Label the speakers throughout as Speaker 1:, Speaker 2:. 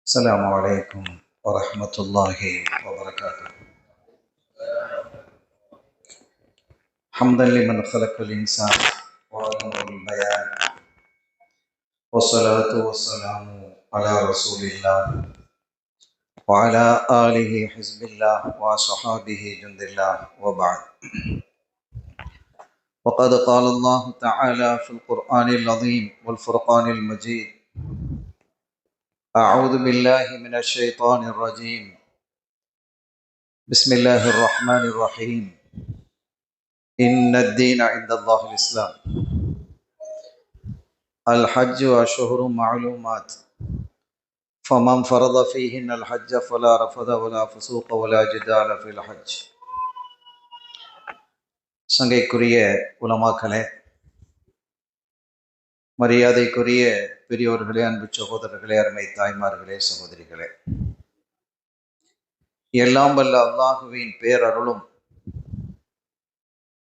Speaker 1: السلام عليكم ورحمة الله وبركاته. حمدا لمن خلق الإنسان وعلمه البيان، والصلاة والسلام على رسول الله وعلى آله حزب الله وصحابه جند الله، وبعد. وقد قال الله تعالى في القرآن العظيم والفرقان المجيد: أعوذ بالله من الشيطان الرجيم، بسم الله الرحمن الرحيم. إن الدين عند الله الإسلام. الحج أشهر معلومات، فمن فرض فيهن الحج فلا رفث ولا فسوق ولا جدال في الحج. சங்கைக்குரிய உலமாக்களே, மரியாதைக்குரிய பெரியோர்களே, அன்பு சகோதரர்களே, அருமை தாய்மார்களே, சகோதரிகளே, எல்லாம் வல்ல அல்லாஹுவின் பேரருளும்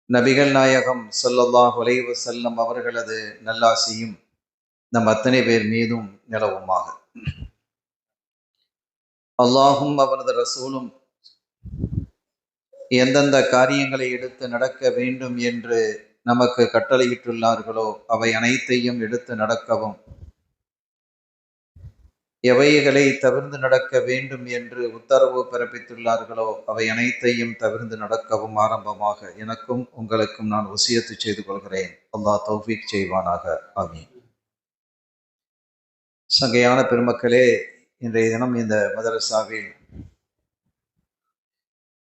Speaker 1: நபிகள் நாயகம் ஸல்லல்லாஹு அலைஹி வஸல்லம் அவர்களது நல்லாசியும் நம் அத்தனை பேர் மீதும் நிலவுமாக. அல்லாஹும் அவனது ரசூலும் எந்தெந்த காரியங்களை எடுத்து நடக்க வேண்டும் என்று நமக்கு கட்டளையிட்டுள்ளார்களோ அவை அனைத்தையும் எடுத்து நடக்கவும், எவைகளை தவிர்த்து நடக்க வேண்டும் என்று உத்தரவு பிறப்பித்துள்ளார்களோ அவை அனைத்தையும் தவிர்த்து நடக்கவும் ஆரம்பமாக எனக்கும் உங்களுக்கும் நான் வசியத்து செய்து கொள்கிறேன். அல்லாஹ் தௌஃபீக் செய்வானாக. ஆமீன். சங்கையான பெருமக்களே, இன்றைய தினம் இந்த மதரசாவில்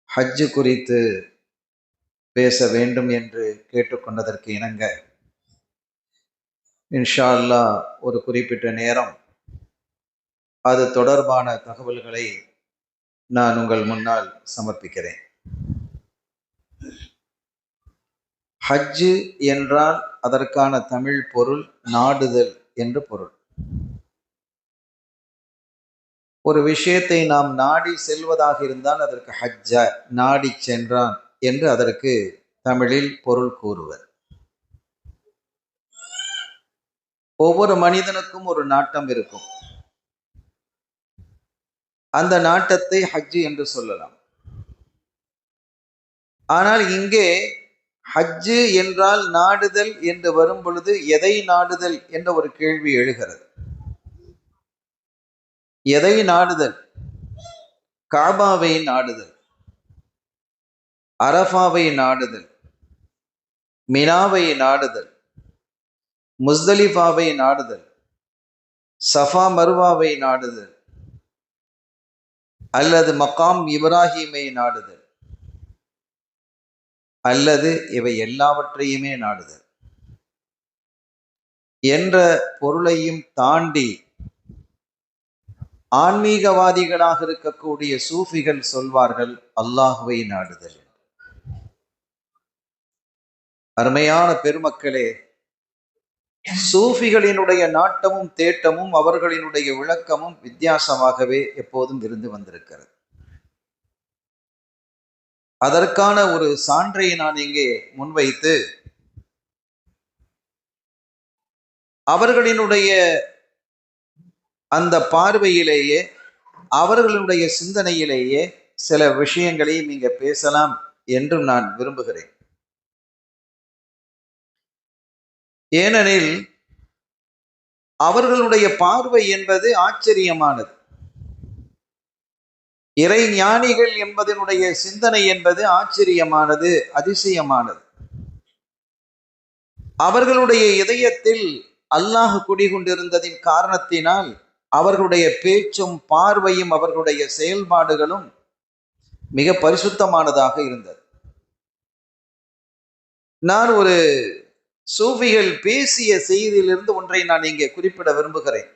Speaker 1: ஹஜ்ஜு குறித்து பேச வேண்டும் என்று கேட்டுக்கொண்டதற்கு இணங்க இன்ஷா அல்லாஹ் ஒரு குறிப்பிட்ட நேரம் அது தொடர்பான தகவல்களை நான் உங்கள் முன்னால் சமர்ப்பிக்கிறேன். ஹஜ்ஜு என்றால் அதற்கான தமிழ் பொருள் நாடுதல் என்று பொருள். ஒரு விஷயத்தை நாம் நாடி செல்வதாக இருந்தால் அதற்கு ஹஜ்ஜ, நாடி சென்றான் என்று அதற்கு தமிழில் பொருள் கூறுவர். ஒவ்வொரு மனிதனுக்கும் ஒரு நாட்டம் இருக்கும். அந்த நாட்டத்தை ஹஜ்ஜு என்று சொல்லலாம். ஆனால் இங்கே ஹஜ்ஜு என்றால் நாடுதல் என்று வரும் பொழுது எதை நாடுதல் என்ற ஒரு கேள்வி எழுகிறது. எதை நாடுதல்? காபாவை நாடுதல், அரஃபாவை நாடுதல், மினாவை நாடுதல், முஸ்தலிஃபாவை நாடுதல், சஃபா மர்வாவை நாடுதல், அல்லது மகாம் இப்ராஹீமை நாடுதல், அல்லது இவை எல்லாவற்றையுமே நாடுதல் என்ற பொருளையும் தாண்டி ஆன்மீகவாதிகளாக இருக்கக்கூடிய சூஃபிகள் சொல்வார்கள் அல்லாஹுவை நாடுதல். அருமையான பெருமக்களே, சூஃபிகளினுடைய நாட்டமும் தேட்டமும் அவர்களினுடைய விளக்கமும் வித்தியாசமாகவே எப்போதும் இருந்து வந்திருக்கிறது. அதற்கான ஒரு சான்றை நான் இங்கே முன்வைத்து அவர்களினுடைய அந்த பார்வையிலேயே அவர்களுடைய சிந்தனையிலேயே சில விஷயங்களையும் இங்கே பேசலாம் என்று நான் விரும்புகிறேன். ஏனெனில் அவர்களுடைய பார்வை என்பது ஆச்சரியமானது. இறை ஞானிகள் என்பதனுடைய சிந்தனை என்பது ஆச்சரியமானது, அதிசயமானது. அவர்களுடைய இதயத்தில் அல்லாஹ் குடிகொண்டிருந்ததின் காரணத்தினால் அவர்களுடைய பேச்சும் பார்வையும் அவர்களுடைய செயல்பாடுகளும் மிக பரிசுத்தமானதாக இருந்தது. நான் ஒரு சூஃபிகள் பேசிய செய்தியிலிருந்து ஒன்றை நான் இங்கே குறிப்பிட விரும்புகிறேன்.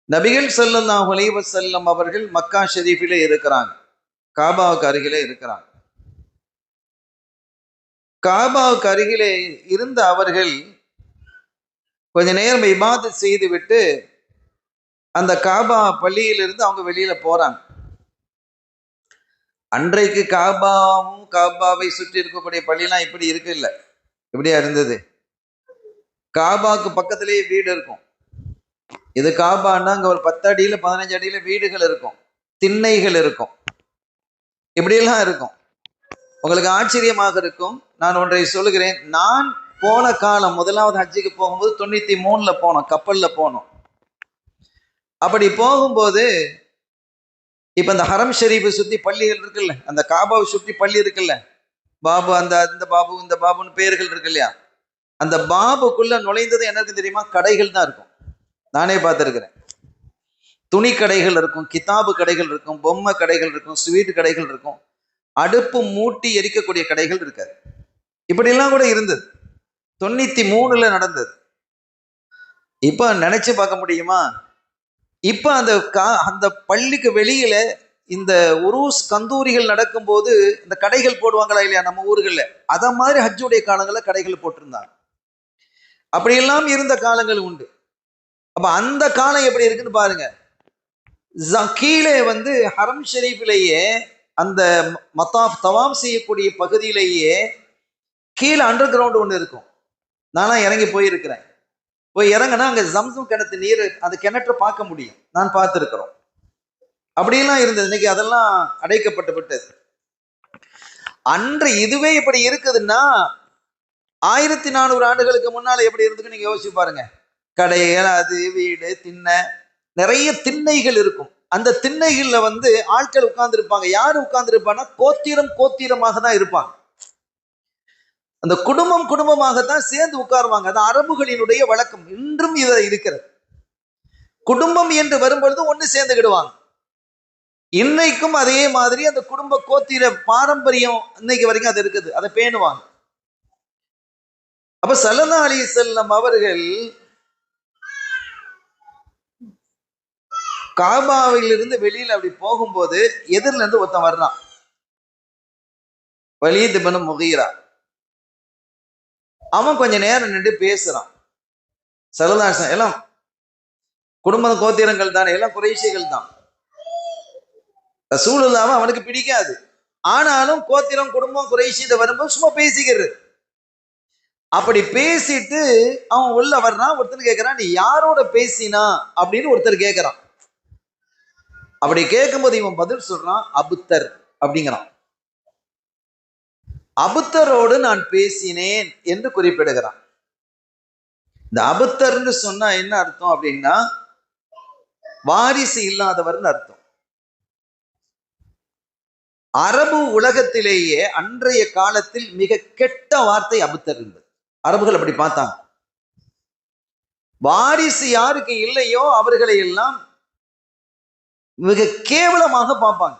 Speaker 1: நபிகள் ஸல்லல்லாஹு அலைஹி வஸல்லம் அவர்கள் மக்கா ஷெரீஃபிலே இருக்கிறாங்க, காபாவுக்கு அருகிலே இருக்கிறாங்க. காபாவுக்கு அருகிலே இருந்த அவர்கள் கொஞ்ச நேரம் இபாதத் செய்து விட்டு அந்த காபா பள்ளியிலிருந்து அவங்க வெளியில போறாங்க. அன்றைக்கு காபாவும் காபாவை சுற்றி இருக்கக்கூடிய பள்ளியெல்லாம் இப்படி இருக்கு இல்லை, இப்படியா இருந்தது. காபாவுக்கு பக்கத்திலேயே வீடு இருக்கும். இது காபான்னா அங்க ஒரு 10 அடியில 15 அடியில வீடுகள் இருக்கும், திண்ணைகள் இருக்கும், இப்படியெல்லாம் இருக்கும். உங்களுக்கு ஆச்சரியமாக இருக்கும். நான் ஒன்றை சொல்லுகிறேன். நான் போன காலம் முதலாவது ஹஜ்ஜுக்கு போகும்போது 93ல போனோம், கப்பல்ல போனோம். அப்படி போகும்போது இப்ப இந்த ஹரம் ஷெரீஃபை சுத்தி பள்ளிகள் இருக்குல்ல, அந்த காபாவை சுற்றி பள்ளி இருக்குல்ல, பாபு இந்த பாபு இந்த பாபுன்னு பேர்கள் இருக்கு இல்லையா, அந்த பாபுக்குள்ள நுழைந்தது எனக்கு தெரியுமா? கடைகள் தான் இருக்கும். நானே பார்த்துருக்கிறேன். துணி கடைகள் இருக்கும், கிதாபு கடைகள் இருக்கும், பொம்மை கடைகள் இருக்கும், ஸ்வீட் கடைகள் இருக்கும், அடுப்பு மூட்டி எரிக்கக்கூடிய கடைகள் இருக்காது. இப்படிலாம் கூட இருந்தது. 93ல நடந்தது. இப்ப நினைச்சு பார்க்க முடியுமா? இப்ப அந்த பள்ளிக்கு வெளியில இந்த உருஸ் கந்தூரிகள் நடக்கும்போது இந்த கடைகள் போடுவாங்களா இல்லையா நம்ம ஊர்கள்ல, அத மாதிரி ஹஜ்ஜுடைய காலங்களில் கடைகள் போட்டிருந்தாங்க. அப்படியெல்லாம் இருந்த காலங்கள் உண்டு. அப்ப அந்த காலம் எப்படி இருக்குன்னு பாருங்க. கீழே ஹரம் ஷெரீஃபிலேயே அந்த மத்தாஃப் தவாம் செய்யக்கூடிய பகுதியிலேயே கீழே அண்டர் கிரவுண்ட் ஒன்று இருக்கும். நானா இறங்கி போயிருக்கிறேன். போய் இறங்கினா அங்க ஜம்சம் கிணத்து நீர், அந்த கிணற்றை பார்க்க முடியும். நான் பார்த்துருக்கிறோம். அப்படியெல்லாம் இருந்தது. இன்னைக்கு அதெல்லாம் அடைக்கப்பட்டு விட்டது. அன்று இதுவே இப்படி இருக்குதுன்னா 1400 ஆண்டுகளுக்கு முன்னால எப்படி இருந்துக்கு நீங்க யோசிச்சு பாருங்க. கடைகள், அது வீடு, திண்ணை, நிறைய திண்ணைகள் இருக்கும். அந்த திண்ணைகள்ல ஆட்கள் உட்கார்ந்து இருப்பாங்க. யாரு உட்கார்ந்து இருப்பாங்கன்னா கோத்திரமாக தான் இருப்பாங்க. அந்த குடும்பமாகத்தான் சேர்ந்து உட்காருவாங்க. அது அரபுகளினுடைய வழக்கம். இன்றும் இது இருக்கிறது. குடும்பம் என்று வரும்பொழுது ஒண்ணு சேர்ந்துக்கிடுவாங்க. இன்னைக்கும் அதே மாதிரி அந்த குடும்ப கோத்திர பாரம்பரியம் இன்னைக்கு வரைக்கும் அது இருக்குது. அதை பேணுவாங்க. அப்ப ஸல்லல்லாஹு அலைஹி வஸல்லம் அவர்கள் காபாவிலிருந்து வெளியில அப்படி போகும்போது எதிரில இருந்து ஒருத்தன் வர்றான். வலீத் இப்னு முகீரா. அவன் கொஞ்ச நேரம் நின்று பேசுறான். ஸல்லல்லாஹு அலைஹி வஸல்லம் எல்லாம் குடும்ப கோத்திரங்கள் தானே, எல்லாம் குறைஷிகள் தான். ரசூலுல்லாஹ் அவனுக்கு பிடிக்காது. ஆனாலும் கோத்திரம், குடும்பம், குறைஷி வரும்போது சும்மா பேசிக்கிறது. அப்படி பேசிட்டு அவன் உள்ள வர்றான். ஒருத்தர் கேட்கிறான், நீ யாரோட பேசினா அப்படின்னு ஒருத்தர் கேட்கிறான். அப்படி கேட்கும்போது இவன் பதில் சொல்றான், அபுத்தர் அப்படிங்கிறான். அபுத்தரோடு நான் பேசினேன் என்று குறிப்பிடுகிறான். இந்த அபுத்தர்ன்னு சொன்னா என்ன அர்த்தம் அப்படின்னா, வாரிசு இல்லாதவர்னு அர்த்தம். அரபு உலகத்திலேயே அன்றைய காலத்தில் மிக கெட்ட வார்த்தை அபுத்தர் என்பது. அரபுகள் அப்படி பார்த்தாங்க. வாரிசு யாருக்கு இல்லையோ அவர்களை எல்லாம் மிக கேவலமாக பார்ப்பாங்க,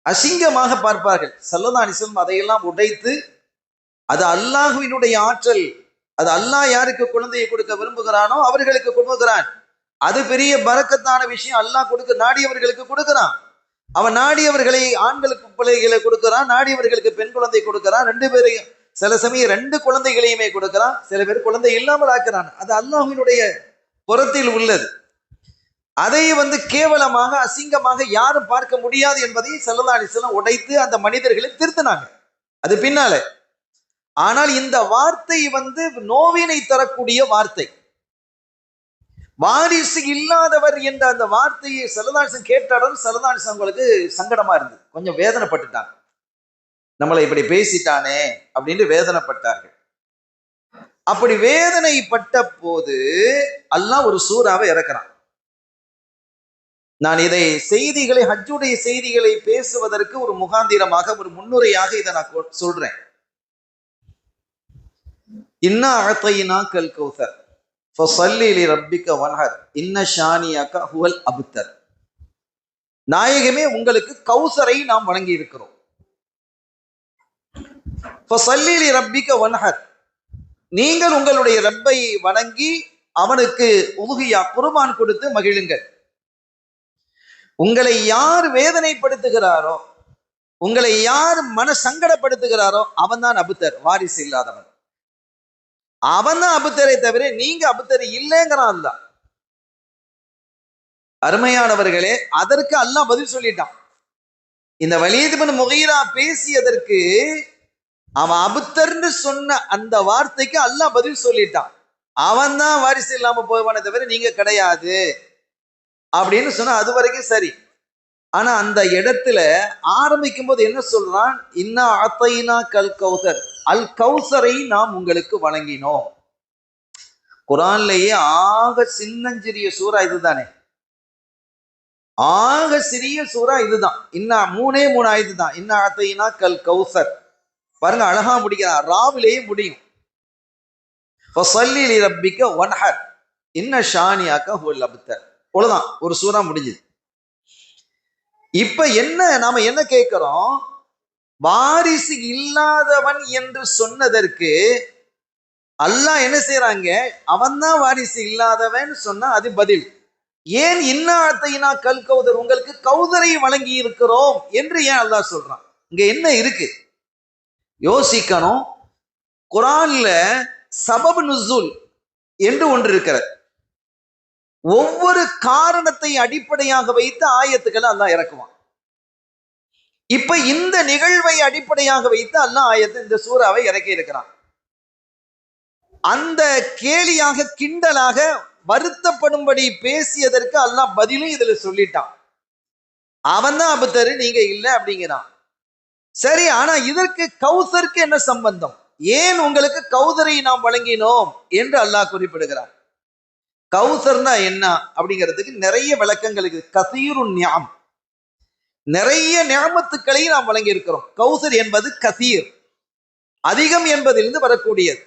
Speaker 1: அசிங்கமாக பார்ப்பார்கள். ஸல்லல்லாஹு அலைஹி வஸல்லம் அதையெல்லாம் உடைத்து, அது அல்லாஹ்வினுடைய ஆற்றல், அது அல்லாஹ் யாருக்கு குழந்தையை கொடுக்க விரும்புகிறானோ அவர்களுக்கு கொடுக்கிறான். அது பெரிய பரக்கத்தான விஷயம். அல்லாஹ் நாடியவர்களுக்கு கொடுக்கிறான். அவன் நாடியவர்களை ஆண்களுக்கு பிள்ளைகளை கொடுக்கிறான், நாடியவர்களுக்கு பெண் குழந்தை கொடுக்கிறான். 2 பேரையும், சில சமயம் 2 குழந்தைகளையுமே கொடுக்கிறான். சில பேர் குழந்தை இல்லாமல் ஆக்கிறான். அது அல்லாஹ்வினுடைய புறத்தில் உள்ளது. அதை கேவலமாக, அசிங்கமாக யாரும் பார்க்க முடியாது என்பதை ஸல்லல்லாஹு அலைஹி வஸல்லம் உடைத்து அந்த மனிதர்களை திருத்தினாங்க. அது பின்னால. ஆனால் இந்த வார்த்தை நோவினை தரக்கூடிய வார்த்தை. வாரிசு இல்லாதவர் என்ற அந்த வார்த்தையை ஸல்லல்லாஹு அலைஹி வஸல்லம் கேட்டாலும் ஸல்லல்லாஹு அலைஹி வஸல்லம் அவங்களுக்கு சங்கடமா இருந்தது. கொஞ்சம் வேதனைப்பட்டுட்டாங்க. நம்மளை இப்படி பேசிட்டானே அப்படின்னு வேதனைப்பட்டார்கள். அப்படி வேதனைப்பட்ட போது அல்லாஹ் ஒரு சூறாவை இறக்குறான். நான் இதை செய்திகளை, ஹஜ்ஜுடைய செய்திகளை பேசுவதற்கு ஒரு முகாந்திரமாக, ஒரு முன்னுரையாக இதை நான் சொல்றேன். இன்னா அஅதைனாக்கல் கௌஸர் ஃபஸல்லி லிரப்பிக வன்ஹர் இன்ன ஷானியக ஹுவல் அப்தர். நாயகமே, உங்களுக்கு கௌசரை நாம் வழங்கி இருக்கிறோம். ஃபஸல்லி லிரப்பிக வன்ஹர், நீங்கள் உங்களுடைய ரப்பை வணங்கி அவனுக்கு உதுகியா, குர்பான் கொடுத்து மகிழுங்கள். உங்களை யார் வேதனைப்படுத்துகிறாரோ, உங்களை யார் மன சங்கடப்படுத்துகிறாரோ அவன் தான் அபுத்தர், வாரிசு இல்லாதவன். அவன் தான் அபுத்தரை தவிர நீங்க அபுத்தர் இல்லைங்கிறான் அல்லாஹ். அருமையானவர்களே, அதற்கு அல்லாஹ் பதில் சொல்லிட்டான். இந்த வலீத் இப்னு முகீரா பேசியதற்கு, அவன் அபுத்தர்ன்னு சொன்ன அந்த வார்த்தைக்கு அல்லாஹ் பதில் சொல்லிட்டான். அவன் தான் வாரிசு இல்லாம போவானே தவிர நீங்க கிடையாது அப்படின்னு சொன்னா அது வரைக்கும் சரி. ஆனா அந்த இடத்துல ஆரம்பிக்கும் போது என்ன சொல்றான்? இன்னா அத்தைனா கல் கௌசர், அல் கௌசரை நாம் உங்களுக்கு வழங்கினோம். குரான்லேயே ஆக சின்னஞ்சிறிய சூறா இதுதானே, ஆக சிறிய சூறா இதுதான். இன்னா மூணே ஆயுது தான். இன்னா அத்தைனா கல் கௌசர். பாருங்க அழகா முடிக்கிறான், ராவிலேயே முடியும். ஃபஸல்லி லிரப்பிக வன்ஹர் இன்ன ஷானியாக்க ஹுவல் அப்தர். அவ்வளவுதான், ஒரு சூறா முடிஞ்சுது. இப்ப என்ன நாம என்ன கேட்கிறோம்? வாரிசு இல்லாதவன் என்று சொன்னதற்கு அல்லாஹ் என்ன செய்யறாங்க? அவன் தான் வாரிசு இல்லாதவன் சொன்னா அது பதில். ஏன் இன்னா அத்தைனா கல் கௌதர், உங்களுக்கு கௌதரை வழங்கி இருக்கிறோம் என்று ஏன் அல்லாஹ் சொல்றான்? இங்க என்ன இருக்கு யோசிக்கணும். குரான்ல சபபு நுசூல் என்று ஒன்று இருக்கிறது. ஒவ்வொரு காரணத்தை அடிப்படையாக வைத்து ஆயத்துக்களை அல்லாஹ் இறக்குவான். இப்ப இந்த நிகழ்வை அடிப்படையாக வைத்து அல்லாஹ் ஆயத்து இந்த சூறாவை இறக்கி இருக்கிறான். அந்த கேலியாக கிண்டலாக வருத்தப்படும்படி பேசியதற்கு அல்லாஹ் பதிலும் இதுல சொல்லிட்டான். அவன் தான் அபுத்தரு, நீங்க இல்லை அப்படிங்கிறான். சரி, ஆனா இதற்கு கௌசருக்கு என்ன சம்பந்தம்? ஏன் உங்களுக்கு கௌசரை நாம் வழங்கினோம் என்று அல்லாஹ் குறிப்பிடுகிறார். கௌசர்னா என்ன அப்படிங்கிறதுக்கு நிறைய விளக்கங்கள் இருக்கு. கசீரு நியாம், நிறைய நியாமத்துக்களை நாம் வழங்கி இருக்கிறோம். கௌசர் என்பது கசீர், அதிகம் என்பதிலிருந்து வரக்கூடியது.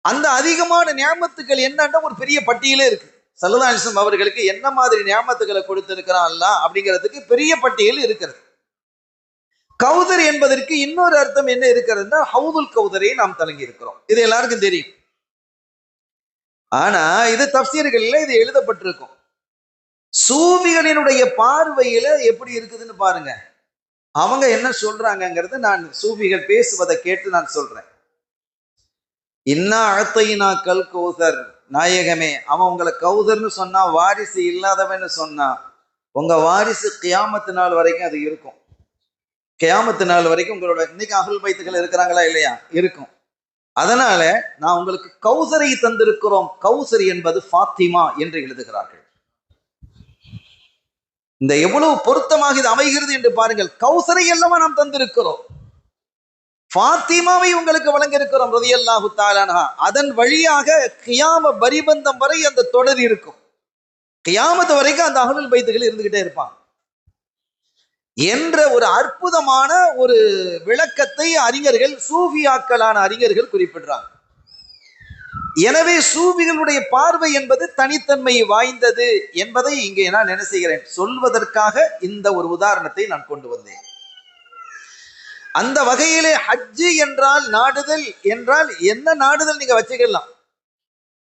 Speaker 1: அந்த அதிகமான நியாமத்துக்கள் என்னன்னா ஒரு பெரிய பட்டியலே இருக்கு. ஸல்லல்லாஹு அலைஹி வஸல்லம் அவர்களுக்கு என்ன மாதிரி நியாமத்துக்களை கொடுத்திருக்கிறான் அல்லாஹ் அப்படிங்கிறதுக்கு பெரிய பட்டியல் இருக்கிறது. கௌதர் என்பதற்கு இன்னொரு அர்த்தம் என்ன இருக்கிறதுனா ஹவுதுல் கௌதரை நாம் தலங்கி இருக்கிறோம். இது எல்லாருக்கும் தெரியும். ஆனா இது தஃப்சீர்கள்ல இது எழுதப்பட்டிருக்கும். சூஃபிகளினுடைய பார்வையில எப்படி இருக்குதுன்னு பாருங்க. அவங்க என்ன சொல்றாங்கிறது நான் சூஃபிகள் பேசுவதை கேட்டு நான் சொல்றேன். இன்னா அத்தைனா கல் கௌசர், நாயகமே அவன் உங்களை கௌசர்னு சொன்னா வாரிசு இல்லாதவன்னு சொன்னா உங்க வாரிசு கியாமத்து நாள் வரைக்கும் அது இருக்கும். கியாமத்து நாள் வரைக்கும் உங்களோட இன்னைக்கு அஹ்லுல் பைத்துகள் இருக்கிறாங்களா இல்லையா? இருக்கும். அதனால நான் உங்களுக்கு கௌசரை தந்திருக்கிறோம். கௌசர் என்பது ஃபாத்திமா என்று எழுதுகிறார்கள். இந்த எவ்வளவு பொருத்தமாக இது அமைகிறது என்று பாருங்கள். கௌசரை அல்லவா நாம் தந்திருக்கிறோம், ஃபாத்திமாவை உங்களுக்கு வழங்க இருக்கிறோம் ரலியல்லாஹு தஆலா அன்ஹா. அதன் வழியாக கியாம பரிபந்தம் வரை அந்த தொடர் இருக்கும். கியாமத்து வரைக்கும் அந்த அஹ்லுல் பைத்துகள் இருந்துகிட்டே இருப்பாங்க என்ற ஒரு அற்புதமான ஒரு விளக்கத்தை அறிஞர்கள், சூஃபியாக்களான அறிஞர்கள் குறிப்பிடுறாங்க. எனவே சூஃபிகளுடைய பார்வை என்பது தனித்தன்மை வாய்ந்தது என்பதை இங்கே நான் என்ன செய்கிறேன் சொல்வதற்காக இந்த ஒரு உதாரணத்தை நான் கொண்டு வந்தேன். அந்த வகையிலே ஹஜ்ஜு என்றால் நாடுதல் என்றால் என்ன நாடுதல் நீங்க வச்சுக்கலாம்.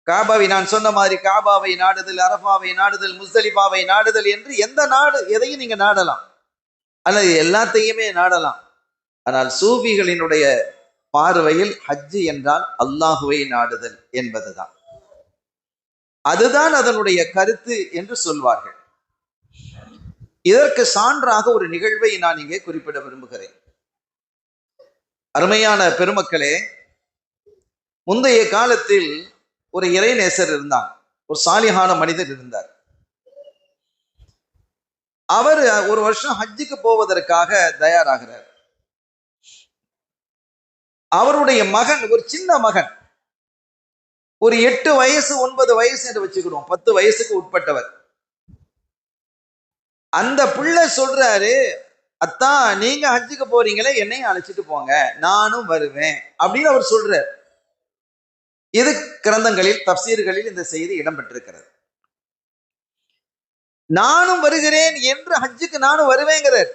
Speaker 1: காபாவை நான் சொன்ன மாதிரி காபாவை நாடுதல், அரபாவை நாடுதல், முஸ்தலிஃபாவை நாடுதல் என்று எந்த நாடு எதையும் நீங்க நாடலாம், அல்லது எல்லாத்தையுமே நாடலாம். ஆனால் சூஃபிகளினுடைய பார்வையில் ஹஜ்ஜு என்றால் அல்லாஹுவை நாடுதல் என்பதுதான், அதுதான் அதனுடைய கருத்து என்று சொல்வார்கள். இதற்கு சான்றாக ஒரு நிகழ்வை நான் இங்கே குறிப்பிட விரும்புகிறேன். அருமையான பெருமக்களே, முந்தைய காலத்தில் ஒரு இறைநேசர் இருந்தார், ஒரு சாலிஹான மனிதர் இருந்தார். அவர் ஒரு வருஷம் ஹஜ்ஜுக்கு போவதற்காக தயாராகிறார். அவருடைய மகன், ஒரு சின்ன மகன், ஒரு 8 வயசு 9 வயசு என்று வச்சுக்கிறோம், 10 வயசுக்கு உட்பட்டவர். அந்த பிள்ளை சொல்றாரு, அத்தா நீங்க ஹஜ்ஜுக்கு போறீங்களே, என்னையும் அழைச்சிட்டு போங்க, நானும் வருவேன் அப்படின்னு அவர் சொல்றார். இது கிரந்தங்களில் தஃப்சீர்களில் இந்த செய்தி இடம்பெற்றிருக்கிறது. நானும் வருகிறேன் என்று ஹஜ்ஜுக்கு நானும் வருவேங்கிறார்.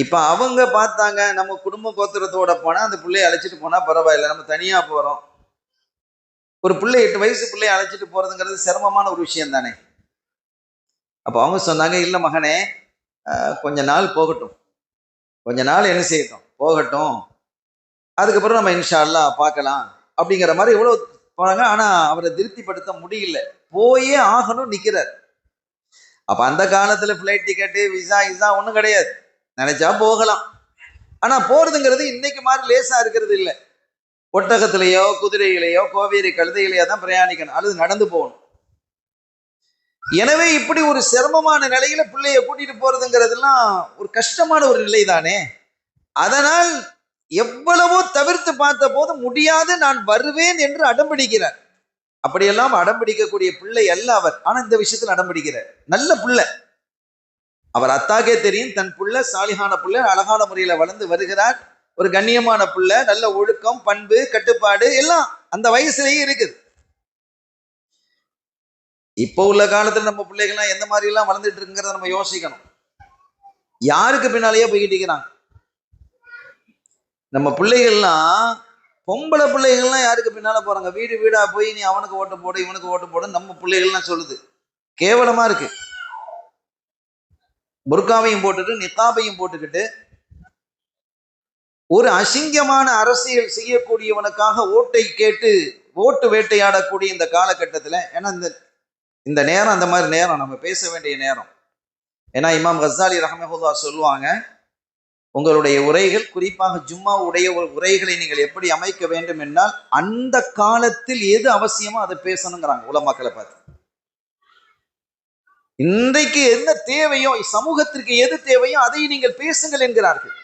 Speaker 1: இப்ப அவங்க பார்த்தாங்க, நம்ம குடும்ப கோத்திரத்தோட போனா அந்த பிள்ளைய அழைச்சிட்டு போனா பரவாயில்ல, நம்ம தனியா போறோம். ஒரு பிள்ளை 8 வயசு பிள்ளைய அழைச்சிட்டு போறதுங்கிறது சிரமமான ஒரு விஷயம் தானே. அப்ப அவங்க சொன்னாங்க, இல்ல மகனே, கொஞ்ச நாள் போகட்டும், கொஞ்ச நாள் என்ன செய்யட்டும், போகட்டும், அதுக்கப்புறம் நம்ம இன்ஷா அல்லாஹ் பார்க்கலாம் அப்படிங்கிற மாதிரி எவ்வளவு போனாங்க. ஆனா அவரை திருப்திப்படுத்த முடியல, போயே ஆகணும் நிக்கிறார். அப்ப அந்த காலத்துல பிளைட் டிக்கெட்டு விசா ஒன்றும் கிடையாது, நினைச்சா போகலாம். ஆனா போறதுங்கிறது இன்னைக்கு மாதிரி லேசா இருக்கிறது இல்லை. ஒட்டகத்திலேயோ குதிரையிலேயோ கோவேரி கழுதையிலேயோ தான் பிரயாணிக்கணும், அல்லது நடந்து போகணும். எனவே இப்படி ஒரு சிரமமான நிலையில பிள்ளைய கூட்டிட்டு போறதுங்கிறதுலாம் ஒரு கஷ்டமான ஒரு நிலை தானே. அதனால் எவ்வளவோ தவிர்த்து பார்த்த போது முடியாது, நான் வருவேன் என்று அடம்பிடிக்கிறார். அப்படியெல்லாம் அடம்பிடிக்கக்கூடிய பிள்ளை அல்ல அவர். ஆனா இந்த விஷயத்தில் அடம்பிடிக்கிறார். நல்ல பிள்ளை, அவர் அத்தாக்கே தெரியும் தன் பிள்ளை சாலிகான பிள்ளை, அழகான முறையில வளர்ந்து வருகிறார். ஒரு கண்ணியமான பிள்ளை, நல்ல ஒழுக்கம், பண்பு, கட்டுப்பாடு எல்லாம் அந்த வயசுலயே இருக்குது. இப்போ உள்ள காலத்துல நம்ம பிள்ளைகள்லாம் எந்த மாதிரி எல்லாம் வளர்ந்துட்டு இருக்குங்கிறத நம்ம யோசிக்கணும். யாருக்கு பின்னாலேயே போய்கிட்டு இருக்கிறாங்க நம்ம பிள்ளைகள்லாம். பொம்பளை பிள்ளைகள்லாம் யாருக்கு பின்னால போறாங்க, வீடு வீடா போய் நீ அவனுக்கு ஓட்டு போடு இவனுக்கு ஓட்டு போடு நம்ம பிள்ளைகள்லாம் சொல்லுது. கேவலமா இருக்கு. புர்காவையும் போட்டுட்டு நிக்காபையும் போட்டுக்கிட்டு ஒரு அசிங்கமான அரசியல் செய்யக்கூடியவனுக்காக ஓட்டை கேட்டு ஓட்டு வேட்டையாடக்கூடிய இந்த காலகட்டத்தில், ஏன்னா இந்த நேரம் அந்த மாதிரி நேரம், நம்ம பேச வேண்டிய நேரம். ஏன்னா இமாம் கசாலி ரஹ்மஹுல்லா சொல்லுவாங்க, உங்களுடைய உரைகள், குறிப்பாக ஜும்மா உடைய உரைகளை நீங்கள் எப்படி அமைக்க வேண்டும் என்றால் அந்த காலத்தில் எது அவசியமோ அதை பேசணுங்கிறாங்க உலமாக்களை பார்த்து. இன்றைக்கு என்ன தேவையோ, சமூகத்திற்கு எது தேவையோ அதை நீங்கள் பேசுங்கள் என்கிறார்கள்.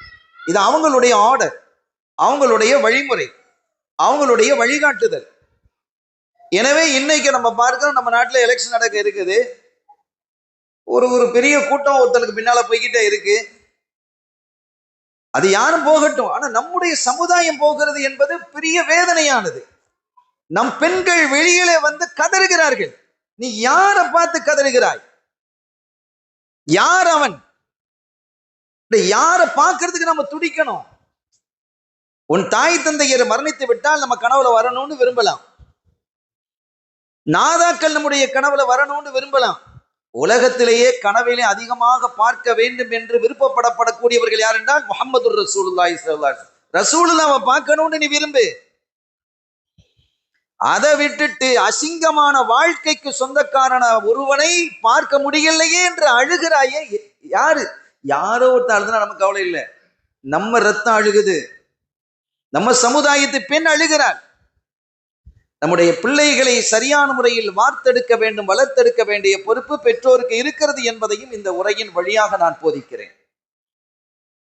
Speaker 1: இது அவங்களுடைய ஆர்டர், அவங்களுடைய வழிமுறை, அவங்களுடைய வழிகாட்டுதல். எனவே இன்னைக்கு நம்ம பார்க்கிறோம், நம்ம நாட்டில் எலெக்ஷன் நடக்க இருக்குது. ஒரு பெரிய கூட்டம் ஒருத்தனுக்கு பின்னால போய்கிட்டே இருக்கு. அது யாரும் போகட்டும், ஆனா நம்முடைய சமுதாயம் போகிறது என்பது பெரிய வேதனையானது. நம் பெண்கள் வெளியிலே வந்து கதறுகிறார்கள். நீ யாரை பார்த்து கதறுகிறாய்? யார் அவன்? யாரை பார்க்கறதுக்கு நம்ம துடிக்கணும்? உன் தாய் தந்தையரை மரணித்து விட்டால் நம்ம கனவுல வரணும்னு விரும்பலாம், நாதாக்கள் நம்முடைய கனவுல வரணும்னு விரும்பலாம். உலகத்திலேயே கனவிலே அதிகமாக பார்க்க வேண்டும் என்று விருப்பப்படப்படக்கூடியவர்கள் யார் என்றால் முஹம்மது ரசூலுல்லாஹி ஸல்லல்லாஹு அலைஹி வஸல்லம். ரசூலுல்லாஹ்வை பார்க்கணும்னு நீ விரும்பு. அதை விட்டுட்டு அசிங்கமான வாழ்க்கைக்கு சொந்தக்காரன ஒருவனை பார்க்க முடியலையே என்று அழுகிறாயே. யாரோ ஒருத்தர் அழுதுனா நமக்கு கவலை இல்லை, நம்ம ரத்தம் அழுகுது, நம்ம சமுதாயத்து பெண் அழுகிறார். நம்முடைய பிள்ளைகளை சரியான முறையில் வார்த்தெடுக்க வேண்டும், வளர்த்தெடுக்க வேண்டிய பொறுப்பு பெற்றோருக்கு இருக்கிறது என்பதையும் இந்த உரையின் வழியாக நான் போதிக்கிறேன்.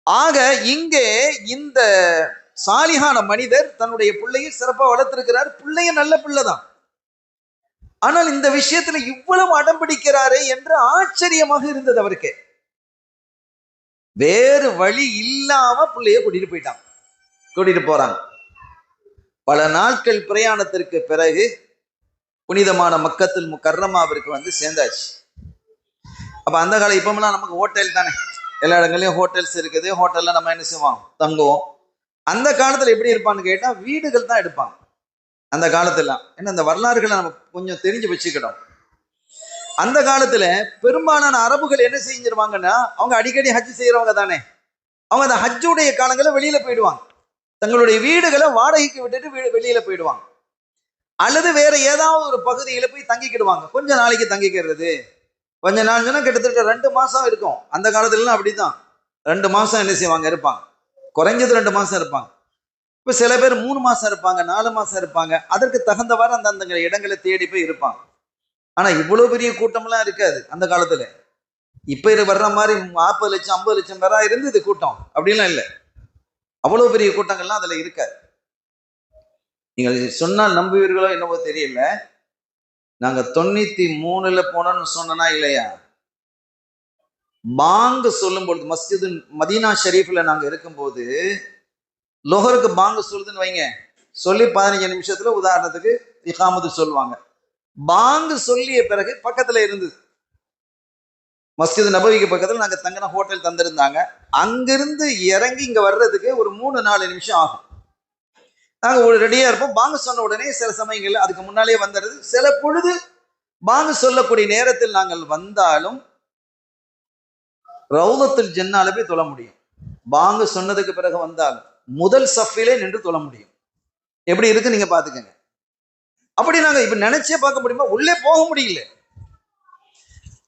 Speaker 1: ஆக இங்கே இந்த சாலிகான மனிதர் தன்னுடைய பிள்ளையை சிறப்பாக வளர்த்திருக்கிறார். பிள்ளைய நல்ல பிள்ளைதான், ஆனால் இந்த விஷயத்துல இவ்வளவு அடம்பிடிக்கிறாரே என்று ஆச்சரியமாக இருந்தது அவருக்கு. வேறு வழி இல்லாம பிள்ளைய கூட்டிட்டு போறாங்க. பல நாட்கள் பிரயாணத்திற்கு பிறகு புனிதமான மக்கத்துல் முக்கர்ரமாவிற்கு வந்து சேர்ந்தாச்சு. அப்ப அந்த காலம், இப்பமெல்லாம் நமக்கு ஹோட்டல் தானே, எல்லா இடங்களையும் ஹோட்டல்ஸ் இருக்குது. ஹோட்டல்ல நம்ம என்ன செய்வோம், தங்குவோம். அந்த காலத்துல எப்படி இருப்பான்னு கேட்டா வீடுகள் தான் எடுப்பாங்க அந்த காலத்துல. ஏன்னா இந்த வரலாறுகளை நம்ம கொஞ்சம் தெரிஞ்சு வச்சுக்கிட்டோம். அந்த காலத்துல பெரும்பாலான அரபுகள் என்ன செஞ்சிருவாங்கன்னா, அவங்க அடிக்கடி ஹஜ் செய்யறவங்க தானே, அவங்க அந்த ஹஜ்ஜுடைய காலங்களில் வெளியில போயிடுவாங்க. தங்களுடைய வீடுகளை வாடகைக்கு விட்டுட்டு வெளியில போயிடுவாங்க, அல்லது வேற ஏதாவது ஒரு பகுதியில போய் தங்கிக்கிடுவாங்க. கொஞ்ச நாளைக்கு தங்கிக்கிறது, கொஞ்ச நாள் கிட்டத்தட்ட 2 மாசம் இருக்கும். அந்த காலத்துலலாம் அப்படிதான், 2 மாசம் என்ன செய்வாங்க, இருப்பாங்க. குறைஞ்சது 2 மாசம் இருப்பாங்க. இப்ப சில பேர் 3 மாசம் இருப்பாங்க, 4 மாசம் இருப்பாங்க. அதற்கு தகுந்தவாறு அந்த இடங்களை தேடி போய் இருப்பாங்க. ஆனா இவ்வளவு பெரிய கூட்டம்லாம் இருக்காது அந்த காலத்துல. இப்ப வர்ற மாதிரி 40 லட்சம் 50 லட்சம் பேரா இருந்தது கூட்டம், அப்படிலாம் இல்லை. அவ்வளவு பெரிய கூட்டங்கள்லாம் அதுல இருக்காது. நீங்கள் சொன்னால் நம்புவீர்களோ என்னவோ தெரியல, நாங்க 93ல போனோம்னு சொன்னா இல்லையா, பாங்கு சொல்லும் பொழுது மஸ்ஜிது மதீனா ஷரீஃப்ல நாங்க இருக்கும்போது லொஹருக்கு பாங்கு சொல்லுதுன்னு வைங்க, சொல்லி 15 நிமிஷத்துல உதாரணத்துக்கு இகாமத்து சொல்லுவாங்க. பாங்கு சொல்லிய பிறகு பக்கத்துல இருந்தது மஸ்ஜித் நபவிக்கு பக்கத்துல நாங்க தங்கின ஹோட்டல் தந்திருந்தாங்க. அங்கிருந்து இறங்கி இங்க வர்றதுக்கு ஒரு 3-4 நிமிஷம் ஆகும். நாங்க ஒரு ரெடியா இருப்போம். பாங்கு சொன்ன உடனே சில சமயங்கள்ல அதுக்கு முன்னாலே வந்துடுது. சில பொழுது பாங்கு சொல்லக்கூடிய நேரத்தில் நாங்கள் வந்தாலும் ரௌதத்துல் ஜன்னால போய் தொழ முடியும். பாங்கு சொன்னதுக்கு பிறகு வந்தாலும் முதல் சஃபிலே நின்று தொழ முடியும். எப்படி இருக்கு நீங்க பாத்துக்கங்க. அப்படி நாங்க இப்ப நினைச்சே பார்க்க முடியுமா? உள்ளே போக முடியல.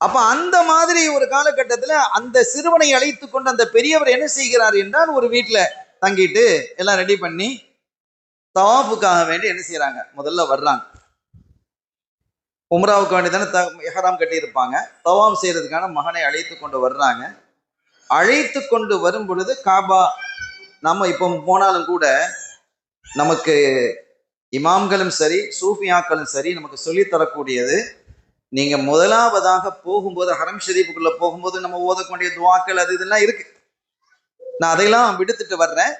Speaker 1: அப்ப அந்த மாதிரி ஒரு காலகட்டத்துல அந்த சிறுவனை அழைத்து கொண்டு அந்த பெரியவர் என்ன செய்கிறார் என்றால், ஒரு வீட்டுல தங்கிட்டு எல்லாம் ரெடி பண்ணி தவாஃபுக்காக வேண்டி என்ன செய்யறாங்க, முதல்ல வர்றாங்க. உம்ராவுக்கு வேண்டி தானே எஹராம் கட்டி இருப்பாங்க. தவாஃப் செய்யறதுக்கான மகனை அழைத்து கொண்டு வர்றாங்க. அழைத்து கொண்டு வரும் பொழுது காபா, நம்ம இப்போ போனாலும் கூட நமக்கு இமாம்களும் சரி சூஃபியாக்களும் சரி நமக்கு சொல்லித்தரக்கூடியது, நீங்க முதலாவதாக போகும்போது ஹரம் ஷரீஃபுக்குள்ள போகும்போது நம்ம ஓதக்கூடிய துவாக்கள் அது இதெல்லாம் இருக்கு. நான் அதையெல்லாம் விடுத்துட்டு வர்றேன்.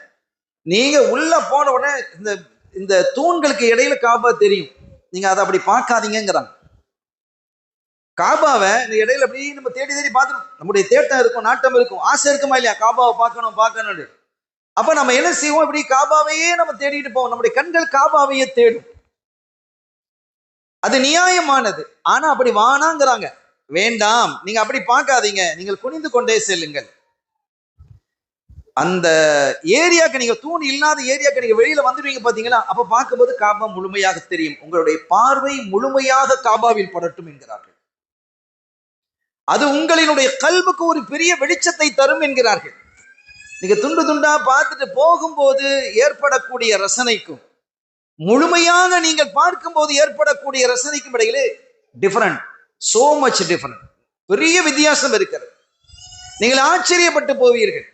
Speaker 1: நீங்க உள்ள போன உடனே இந்த இந்த தூண்களுக்கு இடையில காபா தெரியும், நீங்க அதை அப்படி பார்க்காதீங்கிறாங்க. காபாவை இந்த இடையில அப்படி நம்ம தேடி தேடி பார்த்துருவோம். நம்முடைய தேட்டம் இருக்கும், நாட்டம் இருக்கும், ஆசை இருக்குமா இல்லையா, காபாவை பார்க்கணும். அப்ப நம்ம என்ன செய்வோம், இப்படி காபாவையே நம்ம தேடிட்டு போவோம். நம்முடைய கண்கள் காபாவையே தேடும். அது நியாயமானது. ஆனா அப்படி வானாங்கிறாங்க, வேண்டாம், நீங்க அப்படி பார்க்காதீங்க, நீங்கள் குனிந்து கொண்டே செல்லுங்கள். அந்த ஏரியாக்கு, நீங்க தூண் இல்லாத ஏரியாக்கு நீங்க வெளியில வந்துடுவீங்க பாத்தீங்களா, அப்ப பார்க்கும்போது காபா முழுமையாக தெரியும். உங்களுடைய பார்வை முழுமையாக காபாவில் படட்டும் என்கிறார்கள். அது உங்களினுடைய கல்புக்கு ஒரு பெரிய வெளிச்சத்தை தரும் என்கிறார்கள். நீங்க துண்டு துண்டா பார்த்துட்டு போகும்போது ஏற்படக்கூடிய ரசனைக்கும் முழுமையாக நீங்கள் பார்க்கும்போது ஏற்படக்கூடிய ரசனைக்கும் இடையிலே டிஃபரண்ட், சோ மச் டிஃபரண்ட், பெரிய வித்தியாசம் இருக்கிறது. நீங்கள் ஆச்சரியப்பட்டு போவீர்கள்.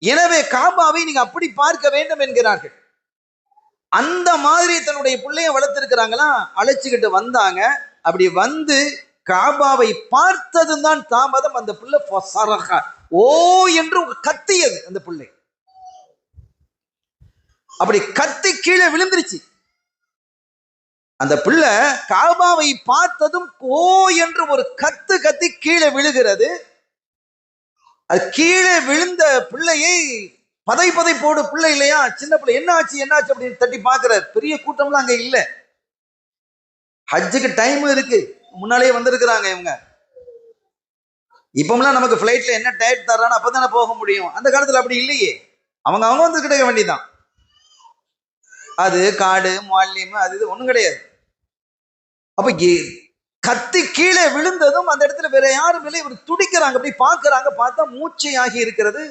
Speaker 1: எனவே காபாவை நீங்க அப்படி பார்க்க வேண்டும் என்கிறார்கள். அந்த மாதிரி தன்னுடைய பிள்ளைய வளர்த்திருக்கிறாங்களா, அழைச்சுக்கிட்டு வந்தாங்க. அப்படி வந்து காபாவை பார்த்ததும் தான் தாமதம். அந்த பிள்ளை ஓ என்று கத்தியது. அந்த பிள்ளை அப்படி கத்தி கீழே விழுந்துருச்சு. அந்த பிள்ளை காபாவை பார்த்ததும் ஓ என்று ஒரு கத்தி கீழே விழுகிறது. அது கீழே விழுந்த பிள்ளையை பதை போடு பிள்ளை இல்லையா, சின்ன பிள்ளை, என்ன ஆச்சு அப்படின்னு தட்டி பார்க்கிறார். பெரிய கூட்டம்லாம் அங்க இல்லை. ஹஜ்ஜுக்கு டைம் இருக்கு, முன்னாலேயே வந்திருக்கிறாங்க இவங்க. இப்பமெல்லாம் நமக்கு பிளைட்ல என்ன டயட் தர்றானோ அப்பதானே போக முடியும். அந்த காலத்துல அப்படி இல்லையே, அவங்க வந்து கிடைக்க வேண்டியதான். அது காடு மாலியம் அது இது ஒண்ணும் கிடையாது. அப்ப கத்தி கீழே விழுந்ததும் அந்த இடத்துல வேற யாரும் இல்லை. இவர் துடிக்கிறாங்க, அப்படி பார்க்கறாங்க. பார்த்தா மூச்சை ஆகி இருக்கிறது.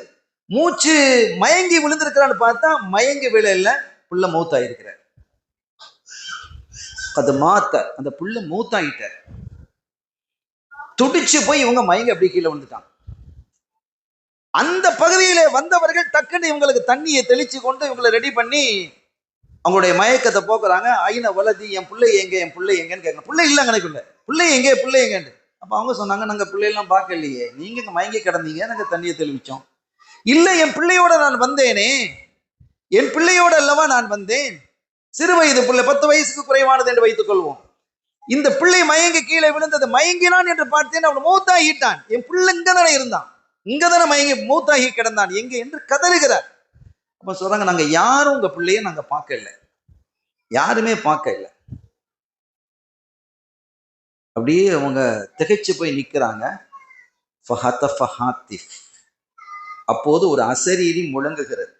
Speaker 1: மூச்சு மயங்கி விழுந்திருக்கிறான்னு பார்த்தா மயங்கி விழல, புள்ள மூத்தாயிருக்கிறார். அது அந்த புள்ள மூத்தாயிட்டார். துடிச்சு போய் இவங்க மயங்கி அப்படி கீழே விழுந்துட்டாங்க. அந்த பகுதியில வந்தவர்கள் டக்குன்னு இவங்களுக்கு தண்ணியை தெளிச்சு கொண்டு இவங்களை ரெடி பண்ணி அவங்களுடைய மயக்கத்தை போக்குறாங்க. ஐன வலதி, என் பிள்ளை எங்கன்னு கேட்கணும். பிள்ளை இல்லைங்க, எனக்குள்ள பிள்ளை எங்கன்னு. அப்ப அவங்க சொன்னாங்க, நாங்க பிள்ளையெல்லாம் பார்க்கலையே, நீங்க இங்க மயங்கி கிடந்தீங்க, நாங்க தண்ணியை தெளிவிச்சோம். இல்லை, என் பிள்ளையோட நான் வந்தேனே, என் பிள்ளையோட அல்லவா நான் வந்தேன். சிறு வயது பிள்ளை, 10 வயசுக்கு குறைவானது என்று வைத்துக் கொள்வோம். இந்த பிள்ளை மயங்கி கீழே விழுந்தது. மயங்கினான் என்று பார்த்தேன், அவன் மூத்தாகிட்டான். என் பிள்ளை இங்கதானே இருந்தான், இங்கதானே மயங்கி மூத்தாகி கிடந்தான், எங்க என்று கதறுகிறார். அப்ப சொல்றாங்க, நாங்க யாரும் உங்க பிள்ளைய நாங்க பார்க்க இல்லை, யாருமே பார்க்க இல்லை. அப்படியே அவங்க திகைச்சு போய் நிக்கிறாங்க. அப்போது ஒரு அசரீரி முழங்குகிறது.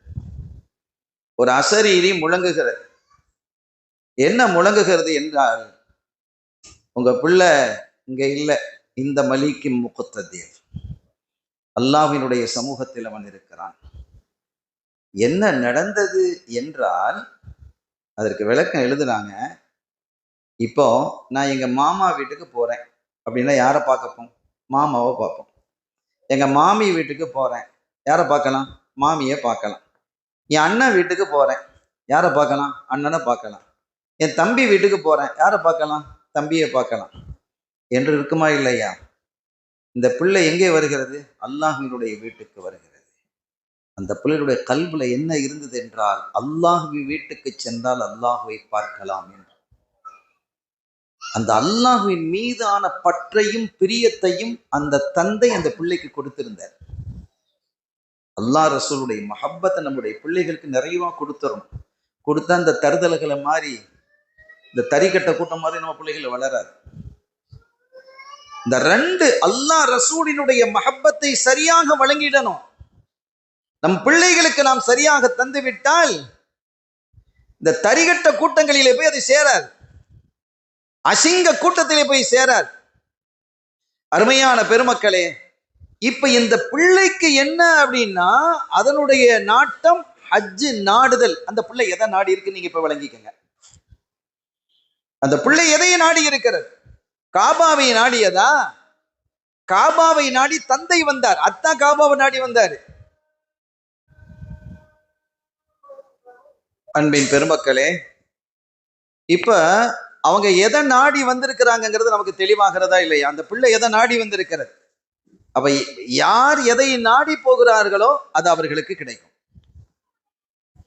Speaker 1: என்ன முழங்குகிறது என்றால், உங்க பிள்ளை இங்க இல்லை, இந்த மலிக்கு முகத்ததேவ், அல்லாஹ்வினுடைய சமூகத்தில் அவன் இருக்கிறான். என்ன நடந்தது என்றால் அதற்கு விளக்கம் எழுதுனாங்க. இப்போ நான் எங்க மாமா வீட்டுக்கு போறேன் அப்படின்னா யாரை பார்க்கப்போம்? மாமாவை பார்ப்போம். எங்க மாமி வீட்டுக்கு போறேன், யாரை பார்க்கலாம்? மாமியை பார்க்கலாம். என் அண்ணன் வீட்டுக்கு போறேன், யாரை பார்க்கலாம்? அண்ணனை பார்க்கலாம். என் தம்பி வீட்டுக்கு போறேன், யாரை பார்க்கலாம்? தம்பியை பார்க்கலாம் என்று இருக்குமா இல்லையா? இந்த பிள்ளை எங்கே வருகிறது? அல்லாஹ்வினுடைய வீட்டுக்கு வருகிறது. அந்த பிள்ளையுடைய கல்வில என்ன இருந்தது என்றால், அல்லாஹ்வி வீட்டுக்கு சென்றால் அல்லாஹ்வை பார்க்கலாம் என்று அந்த அல்லாஹ்வின் மீதான பற்றையும் பிரியத்தையும் அந்த தந்தை அந்த பிள்ளைக்கு கொடுத்திருந்தார். அல்லாஹ் ரசூலுடைய மஹப்பத்தை நம்முடைய பிள்ளைகளுக்கு நிறைவா கொடுத்துரும். கொடுத்தா இந்த தருதல்களை மாதிரி, இந்த தறிக்கட்ட கூட்டம் மாதிரி நம்ம பிள்ளைகளை வளராது. இந்த 2 அல்லாஹ் ரசூலினுடைய மஹப்பத்தை சரியாக வழங்கிடணும். நம் பிள்ளைகளுக்கு நாம் சரியாக தந்து விட்டால் இந்த தரிகட்ட கூட்டங்களிலே போய் அது சேராது, அசிங்க கூட்டத்திலே போய் சேராது. அருமையான பெருமக்களே, இப்ப இந்த பிள்ளைக்கு என்ன அப்படின்னா, அதனுடைய நாட்டம் ஹஜ்ஜு நாடுதல். அந்த பிள்ளை எதை நாடி இருக்கு நீங்க இப்ப விளங்கிக்கங்க. அந்த பிள்ளை எதையை நாடி இருக்கிறது? காபாவை நாடியதா? காபாவை நாடி தந்தை வந்தார், அத்தா காபாவை நாடி வந்தாரு. அன்பின் பெருமக்களே, இப்ப அவங்க எதை நாடி வந்திருக்கிறாங்கிறது நமக்கு தெளிவாகிறதா இல்லையா? அந்த பிள்ளை எதை நாடி வந்திருக்கிறது? அப்ப யார் எதை நாடி போகிறார்களோ அது அவர்களுக்கு கிடைக்கும்.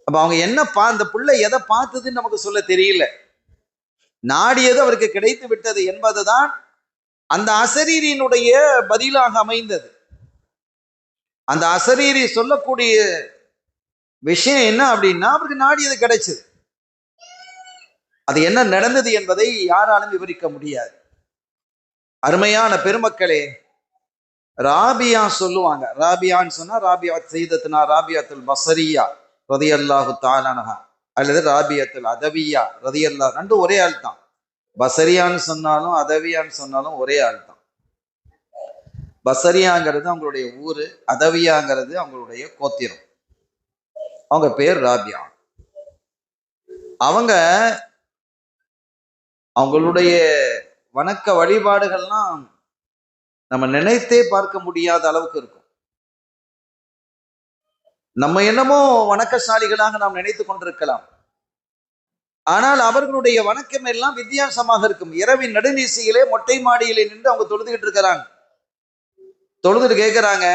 Speaker 1: அப்ப அவங்க என்ன அந்த பிள்ளை எதை பார்த்ததுன்னு நமக்கு சொல்ல தெரியல. நாடியது அவருக்கு கிடைத்து விட்டது என்பதுதான் அந்த அசரீரியினுடைய பதிலாக அமைந்தது. அந்த அசரீரி சொல்லக்கூடிய விஷயம் என்ன அப்படின்னா, அவருக்கு நாடியது கிடைச்சது. அது என்ன நடந்தது என்பதை யாராலும் விவரிக்க முடியாது. அருமையான பெருமக்களே, ராபியா சொல்லுவாங்க. ராபியான்னு சொன்னா ராபியா செய்தத்துனா ராபியாத்துல் பசரியா ரதியல்லாஹு தஆலா அன்ஹா, அல்லது ராபியாத்துல் அதவியா ரதியல்லாஹு, ரெண்டும் ஒரே ஆள் தான். பசரியான்னு சொன்னாலும் அதவியான்னு சொன்னாலும் ஒரே ஆள் தான். பசரியாங்கிறது அவங்களுடைய ஊரு, அதவியாங்கிறது அவங்களுடைய கோத்திரம். அவங்க பேர் ராபியா. அவங்களுடைய வணக்க வழிபாடுகள்லாம் நம்ம நினைத்தே பார்க்க முடியாத அளவுக்கு இருக்கும். நம்ம என்னமோ வணக்கசாலிகளாக நாம் நினைத்து கொண்டிருக்கலாம். ஆனால் அவர்களுடைய வணக்கம் எல்லாம் வித்தியாசமாக இருக்கும். இரவின் நடுநீசியிலே மொட்டை மாடியிலே நின்று அவங்க தொழுதுகிட்டு இருக்கிறாங்க. தொழுதுட்டு கேட்கிறாங்க,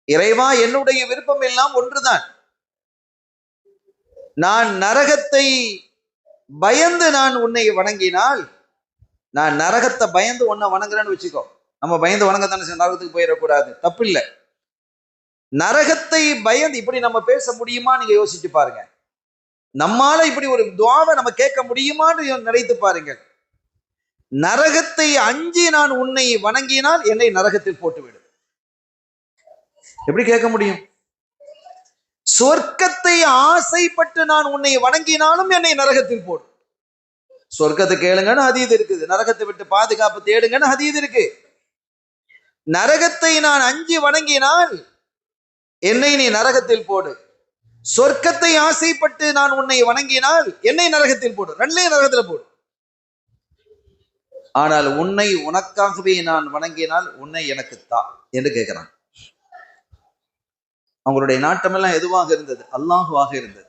Speaker 1: இறைவா, என்னுடைய விருப்பம் எல்லாம் ஒன்றுதான். நான் நரகத்தை பயந்து நான் உன்னை வணங்கினால், நான் நரகத்தை பயந்து உன்னை வணங்குறேன்னு வச்சுக்கோ. நம்ம பயந்து வணங்கத்தானே நரகத்துக்கு போயிடக்கூடாது, தப்பு இல்லை. நரகத்தை பயந்து இப்படி நம்ம பேச முடியுமா? நீங்க யோசிச்சு பாருங்க. நம்மால இப்படி ஒரு துஆவை நம்ம கேட்க முடியுமான்னு நினைத்து பாருங்கள். நரகத்தை அஞ்சி நான் உன்னை வணங்கினால் என்னை நரகத்தில் போட்டுவிடு. எப்படி கேட்க முடியும்? சொர்க்கத்தை ஆசைப்பட்டு நான் உன்னை வணங்கினாலும் என்னை நரகத்தில் போடு. சொர்க்கத்தை கேளுங்கன்னு ஹதீஸ் இருக்குது, நரகத்தை விட்டு பாதுகாப்பு தேடுங்கன்னு ஹதீஸ் இருக்கு. நரகத்தை நான் அஞ்சி வணங்கினால் என்னை நீ நரகத்தில் போடு. சொர்க்கத்தை ஆசைப்பட்டு நான் உன்னை வணங்கினால் என்னை நரகத்தில் போடு. ரெண்டையும் நரகத்தில் போடு. ஆனால் உன்னை உனக்காகவே நான் வணங்கினால் உன்னை எனக்கு தா என்று கேட்கிறான். அவங்களுடைய நாட்டமெல்லாம் எதுவாக இருந்தது? அல்லாஹுவாக இருந்தது.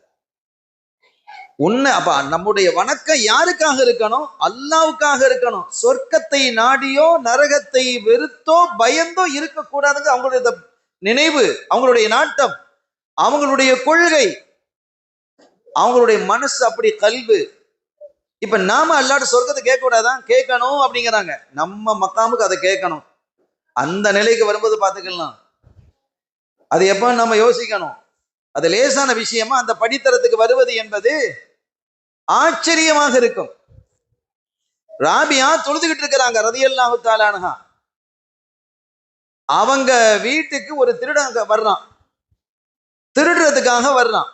Speaker 1: உன்னை அப்ப நம்முடைய வணக்கம் யாருக்காக இருக்கணும்? அல்லாஹ்வுக்காக இருக்கணும். சொர்க்கத்தை நாடியோ நரகத்தை வெறுத்தோ பயந்தோ இருக்கக்கூடாதுங்க. அவங்களுடைய நினைவு, அவங்களுடைய நாட்டம், அவங்களுடைய கொள்கை, அவங்களுடைய மனசு அப்படி கல்வி. இப்ப நாம அல்லாட்ட சொர்க்கத்தை கேட்க கூடாதான்? கேட்கணும் அப்படிங்கிறாங்க. நம்ம மக்காமுக்கு அதை கேட்கணும். அந்த நிலைக்கு வரும்போது பார்த்துக்கலாம். அது எப்ப நம்ம யோசிக்கணும். அது லேசான விஷயமா? அந்த படித்தரத்துக்கு வருவது என்பது ஆச்சரியமாக இருக்கும். ராபியா தொழுதுகிட்டு இருக்கிறாங்க ரலியல்லாஹு தஆலா அன்ஹா. அவங்க வீட்டுக்கு ஒரு திருடன் வர்றான். திருடுறதுக்காக வர்றான்.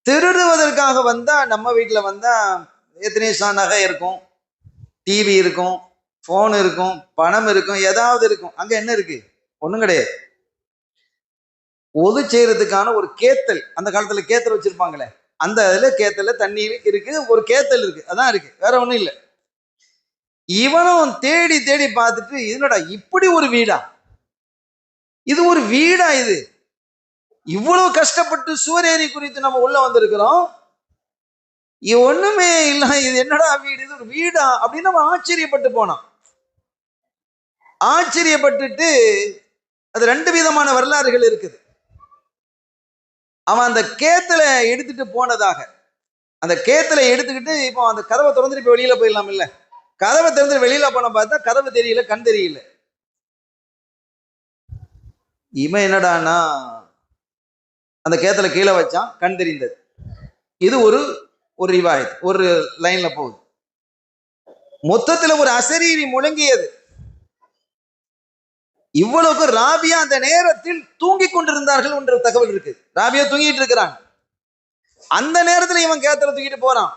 Speaker 1: திருடுவதற்காக வந்தா, நம்ம வீட்டுல வந்தா எத்தனை நகை இருக்கும், டிவி இருக்கும், போன் இருக்கும், பணம் இருக்கும், ஏதாவது இருக்கும். அங்க என்ன இருக்கு? ஒண்ணும் கிடையாது. ஒது செய்யறதுக்கான ஒரு கேத்தல், அந்த காலத்துல கேத்தல் வச்சிருப்பாங்களே, அந்த இதுல கேத்தல தண்ணி இருக்கு, ஒரு கேத்தல் இருக்கு, அதான் இருக்கு, வேற ஒண்ணும் இல்லை. இவனும் தேடி தேடி பார்த்துட்டு, என்னடா இப்படி ஒரு வீடா, இது ஒரு வீடா, இது இவ்வளவு கஷ்டப்பட்டு சுவரேறி குறித்து நம்ம உள்ள வந்திருக்கிறோம், இது ஒண்ணுமே இல்லை, இது என்னடா வீடு, இது ஒரு வீடா அப்படின்னு நம்ம ஆச்சரியப்பட்டு போனான். ஆச்சரியப்பட்டுட்டு அது ரெண்டு விதமான வரலாறுகள் இருக்குது. அவன் அந்த கேத்தலை எடுத்துட்டு போனதாக, அந்த கேத்தலை எடுத்துக்கிட்டு இப்போ அந்த கதவை திறந்துட்டு இப்போ வெளியில போயிடலாம் இல்ல, கதவை திறந்து வெளியில போன பார்த்தா கதவு தெரியல, கண் தெரியல. இவன் என்னடானா அந்த கேத்தலை கீழே வச்சான், கண் தெரிந்தது. இது ஒரு ஒரு ரிவாயத், ஒரு லைன்ல போகுது. மொத்தத்துல ஒரு அசரீரி முழங்கியது. இவ்வளவுக்கு ராபியா அந்த நேரத்தில் தூங்கி கொண்டிருந்தார்கள் என்ற தகவல் இருக்கு. ராபியா தூங்கிட்டு இருக்கிறாங்க. அந்த நேரத்தில் இவன் கேத்தலை தூக்கிட்டு போறான்.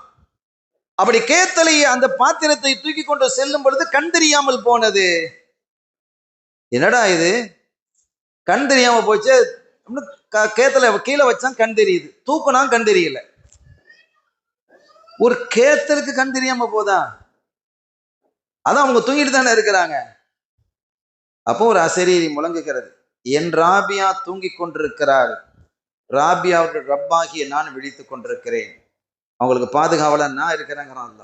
Speaker 1: அப்படி கேத்தலை அந்த பாத்திரத்தை தூக்கி கொண்டு செல்லும் பொழுது கண் தெரியாமல் போனது. என்னடா இது, கண் தெரியாம போச்சு கேத்துல கீழே வச்சான் கண் தெரியுது, தூக்குனா கண் தெரியல. ஒரு கேத்தலுக்கு கண் தெரியாம போதா? அதான் அவங்க தூங்கிட்டு தானே இருக்கிறாங்க. அப்போ ஒரு அசரீரி முழங்குகிறது, என் ராபியா தூங்கி கொண்டிருக்கிறார், ராபியாவுடைய ரப்பாகிய நான் விழித்துக் கொண்டிருக்கிறேன், அவங்களுக்கு பாதுகாவலா நான் இருக்கிறேங்கிறான்.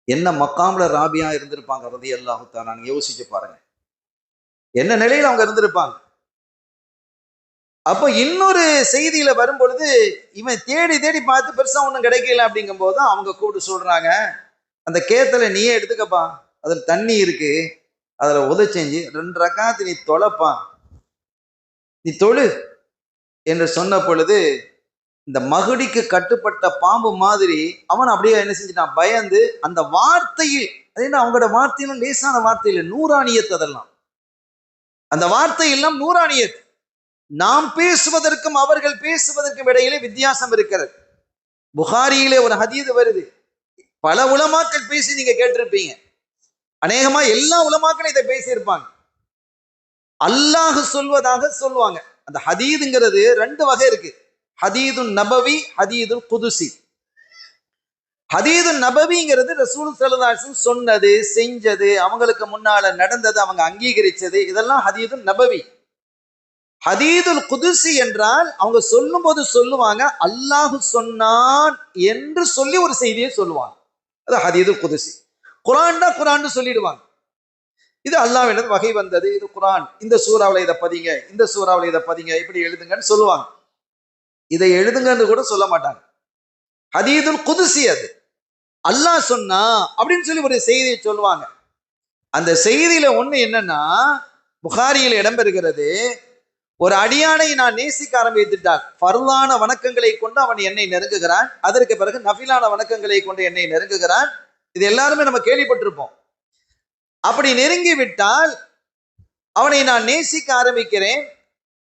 Speaker 1: என்ன மக்காம்ல ராபியா இருந்திருப்பாங்க ரலியல்லாஹு தஆலா, நீங்க யோசிச்சு பாருங்க என்ன நிலையில அவங்க இருந்திருப்பாங்க. அப்போ இன்னொரு செய்தியில வரும் பொழுது இவன் தேடி தேடி பார்த்து பெருசா ஒண்ணும் கிடைக்கல அப்படிங்கும் போது அவங்க கூட சொல்றாங்க, அந்த கேத்தலை நீயே எடுத்துக்கப்பா, அதுல தண்ணி இருக்கு, அதுல உதச்செஞ்சு 2 ரக்காத்து நீ தொலைப்பா, நீ தொழு என்று சொன்ன பொழுது இந்த மகுடிக்கு கட்டுப்பட்ட பாம்பு மாதிரி அவன் அப்படியே என்ன செஞ்சுட்டான், பயந்து அந்த வார்த்தையில், அது என்ன அவங்களோட வார்த்தையெல்லாம் லேசான வார்த்தை இல்லை, நூறானியத். அதெல்லாம் அந்த வார்த்தை எல்லாம் நூறானியத். நாம் பேசுவதற்கும் அவர்கள் பேசுவதற்கும் இடையிலே வித்தியாசம் இருக்கிறது. புகாரியிலே ஒரு ஹதீஸ் வருது, பல உலமாக்கள் பேசி நீங்க கேட்டிருப்பீங்க, அநேகமா எல்லா உலமாக்களும் இதை பேசியிருப்பாங்க. அல்லாஹ் சொல்வதாக சொல்லுவாங்க. அந்த ஹதீதுங்கிறது 2 வகை இருக்கு, ஹதீதுன் நபவி, ஹதீதுல் குதுசி. ஹதீதுன் நபவிங்கிறது ரசூல் ஸல்லல்லாஹு அலைஹி வஸல்லம் சொன்னது, செஞ்சது, அவங்களுக்கு முன்னால நடந்தது, அவங்க அங்கீகரிச்சது, இதெல்லாம் ஹதீதுன் நபவி. ஹதீதுல் குதுசி என்றால் அவங்க சொல்லும் போது சொல்லுவாங்க, அல்லாஹ் சொன்னான் என்று சொல்லி ஒரு செய்தியை சொல்லுவாங்க, அது ஹதீதுல் குதுசி. குர்ஆன் தான் குர்ஆன் சொல்லிடுவாங்க, இது அல்லாஹ்விடம் வகை வந்தது, இது குர்ஆன், இந்த சூறாவுல இதை பதிங்க, இந்த சூறாவுல இதை பதிங்க, இப்படி எழுதுங்கன்னு சொல்லுவாங்க. இதை எழுதுங்கன்னு கூட சொல்ல மாட்டாங்க. ஹதீதுல் குதுசி அது அல்லாஹ் சொன்னா அப்படின்னு சொல்லி ஒரு செய்தியை சொல்லுவாங்க. அந்த செய்தியில ஒண்ணு என்னன்னா, புகாரியில் இடம்பெறுகிறது, ஒரு அடியானை நான் நேசிக்க ஆரம்பித்துட்டால் ஃபர்லான வணக்கங்களை கொண்டு அவன் என்னை நெருங்குகிறான், அதற்கு பிறகு நஃபிலான வணக்கங்களை கொண்டு என்னை நெருங்குகிறான். இது எல்லாருமே நம்ம கேள்விப்பட்டிருப்போம். அப்படி நெருங்கி விட்டால் அவனை நான் நேசிக்க ஆரம்பிக்கிறேன்,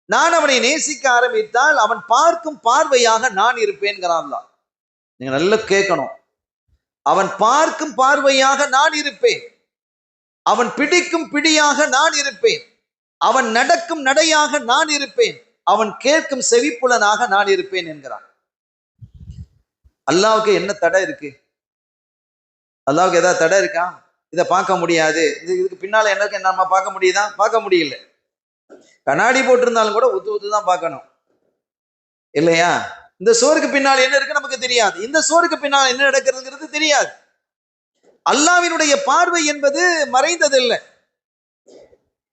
Speaker 1: நான் அவனை நேசிக்க ஆரம்பித்தால் அவன் பார்க்கும் பார்வையாக நான் இருப்பேன்கிறான். நீங்க நல்லா கேட்கணும், அவன் பார்க்கும் பார்வையாக நான் இருப்பேன், அவன் பிடிக்கும் பிடியாக நான் இருப்பேன், அவன் நடக்கும் நடையாக நான் இருப்பேன், அவன் கேட்கும் செவிப்புலனாக நான் இருப்பேன் என்கிறான். அல்லாஹ்வுக்கு என்ன தடை இருக்கு? அல்லாஹ்வுக்கு ஏதாவது தடை இருக்கா? இதை பார்க்க முடியாது, இதுக்கு பின்னால என்ன நம்ம பார்க்க முடியுதா? பார்க்க முடியல. கண்ணாடி போட்டிருந்தாலும் கூட உத்து உத்து தான் பார்க்கணும் இல்லையா? இந்த சோருக்கு பின்னால் என்ன இருக்கு நமக்கு தெரியாது, இந்த சோருக்கு பின்னால் என்ன நடக்கிறதுங்கிறது தெரியாது. அல்லாஹ்வினுடைய பார்வை என்பது மறைந்ததில்லை.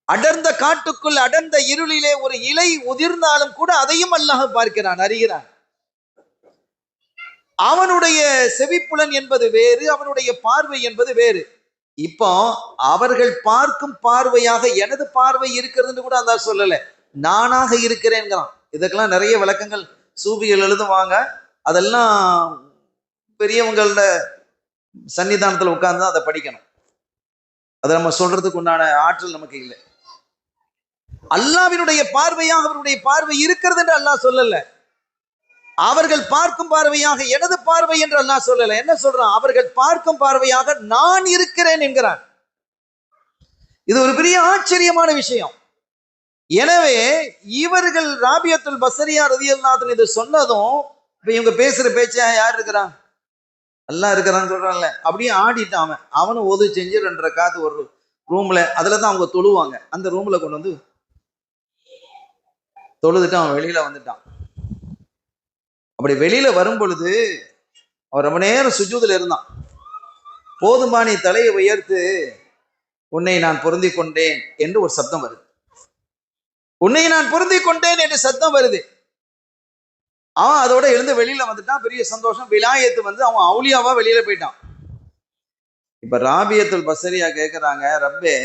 Speaker 1: அடர்ந்த காட்டுக்குள் அடர்ந்த இருளிலே ஒரு இலை உதிர்ந்தாலும் கூட அதையும் அல்லாஹ் பார்க்கிறான், அறிகிறான். அவனுடைய செவிப்புலன் என்பது வேறு, அவனுடைய பார்வை என்பது வேறு. இப்போ அவர்கள் பார்க்கும் பார்வையாக எனது பார்வை இருக்கிறதுன்னு கூட அல்லாஹ் சொல்லல, நானாக இருக்கிறேன்கிறான். இதுக்கெல்லாம் நிறைய விளக்கங்கள் சூபிகள் எழுதுவாங்க, அதெல்லாம் பெரியவங்களோட சன்னிதானத்தில் உட்கார்ந்து அதை படிக்கணும். அதை நம்ம சொல்றதுக்கு உண்டான ஆற்றல் நமக்கு இல்லை. அல்லாஹ்வினுடைய பார்வையாக அவருடைய பார்வை இருக்கிறது என்று அல்லாஹ் சொல்லல. அவர்கள் பார்க்கும் பார்வையாக எனது பார்வை என்று அல்லாஹ் சொல்லல. என்ன சொல்றான்? அவர்கள் பார்க்கும் பார்வையாக நான் இருக்கிறேன் என்கிறான். இது ஒரு பெரிய ஆச்சரியமான விஷயம். எனவே இவர்கள் ராபியத்துல் பஸ்ரியா ரலியல்லாஹு அன்ஹு இது சொன்னதும், இப்ப இவங்க பேசுற பேச்சா யார் இருக்கிறான்? அல்லாஹ் இருக்கிறான்னு சொல்றான்ல, அப்படியே ஆடிட்டான். அவனும் ஒது செஞ்சு 2 ரக்காத்து ஒரு ரூம்ல, அதுல தான் அவங்க தொழுவாங்க, அந்த ரூம்ல கொண்டு வந்து தொழுதுட்டு அவன் வெளியில வந்துட்டான். அப்படி வெளியில வரும் பொழுது அவன் ரொம்ப நேரம் சுஜூதுல இருந்தான். போதுமா நீ தலையை உயர்த்து, உன்னை நான் பொருந்தி கொண்டேன் என்று ஒரு சப்தம் வருது. உன்னை நான் பொருந்தி கொண்டேன் என்று சத்தம் வருது. அவன் அதோட எழுந்து வெளியில வந்துட்டான். பெரிய சந்தோஷம். விலாயத்து வந்து அவன் அவுலியாவா வெளியில போயிட்டான். இப்ப ராபியத்துல் பஸ்ரியா கேட்கிறாங்க, ரப்பே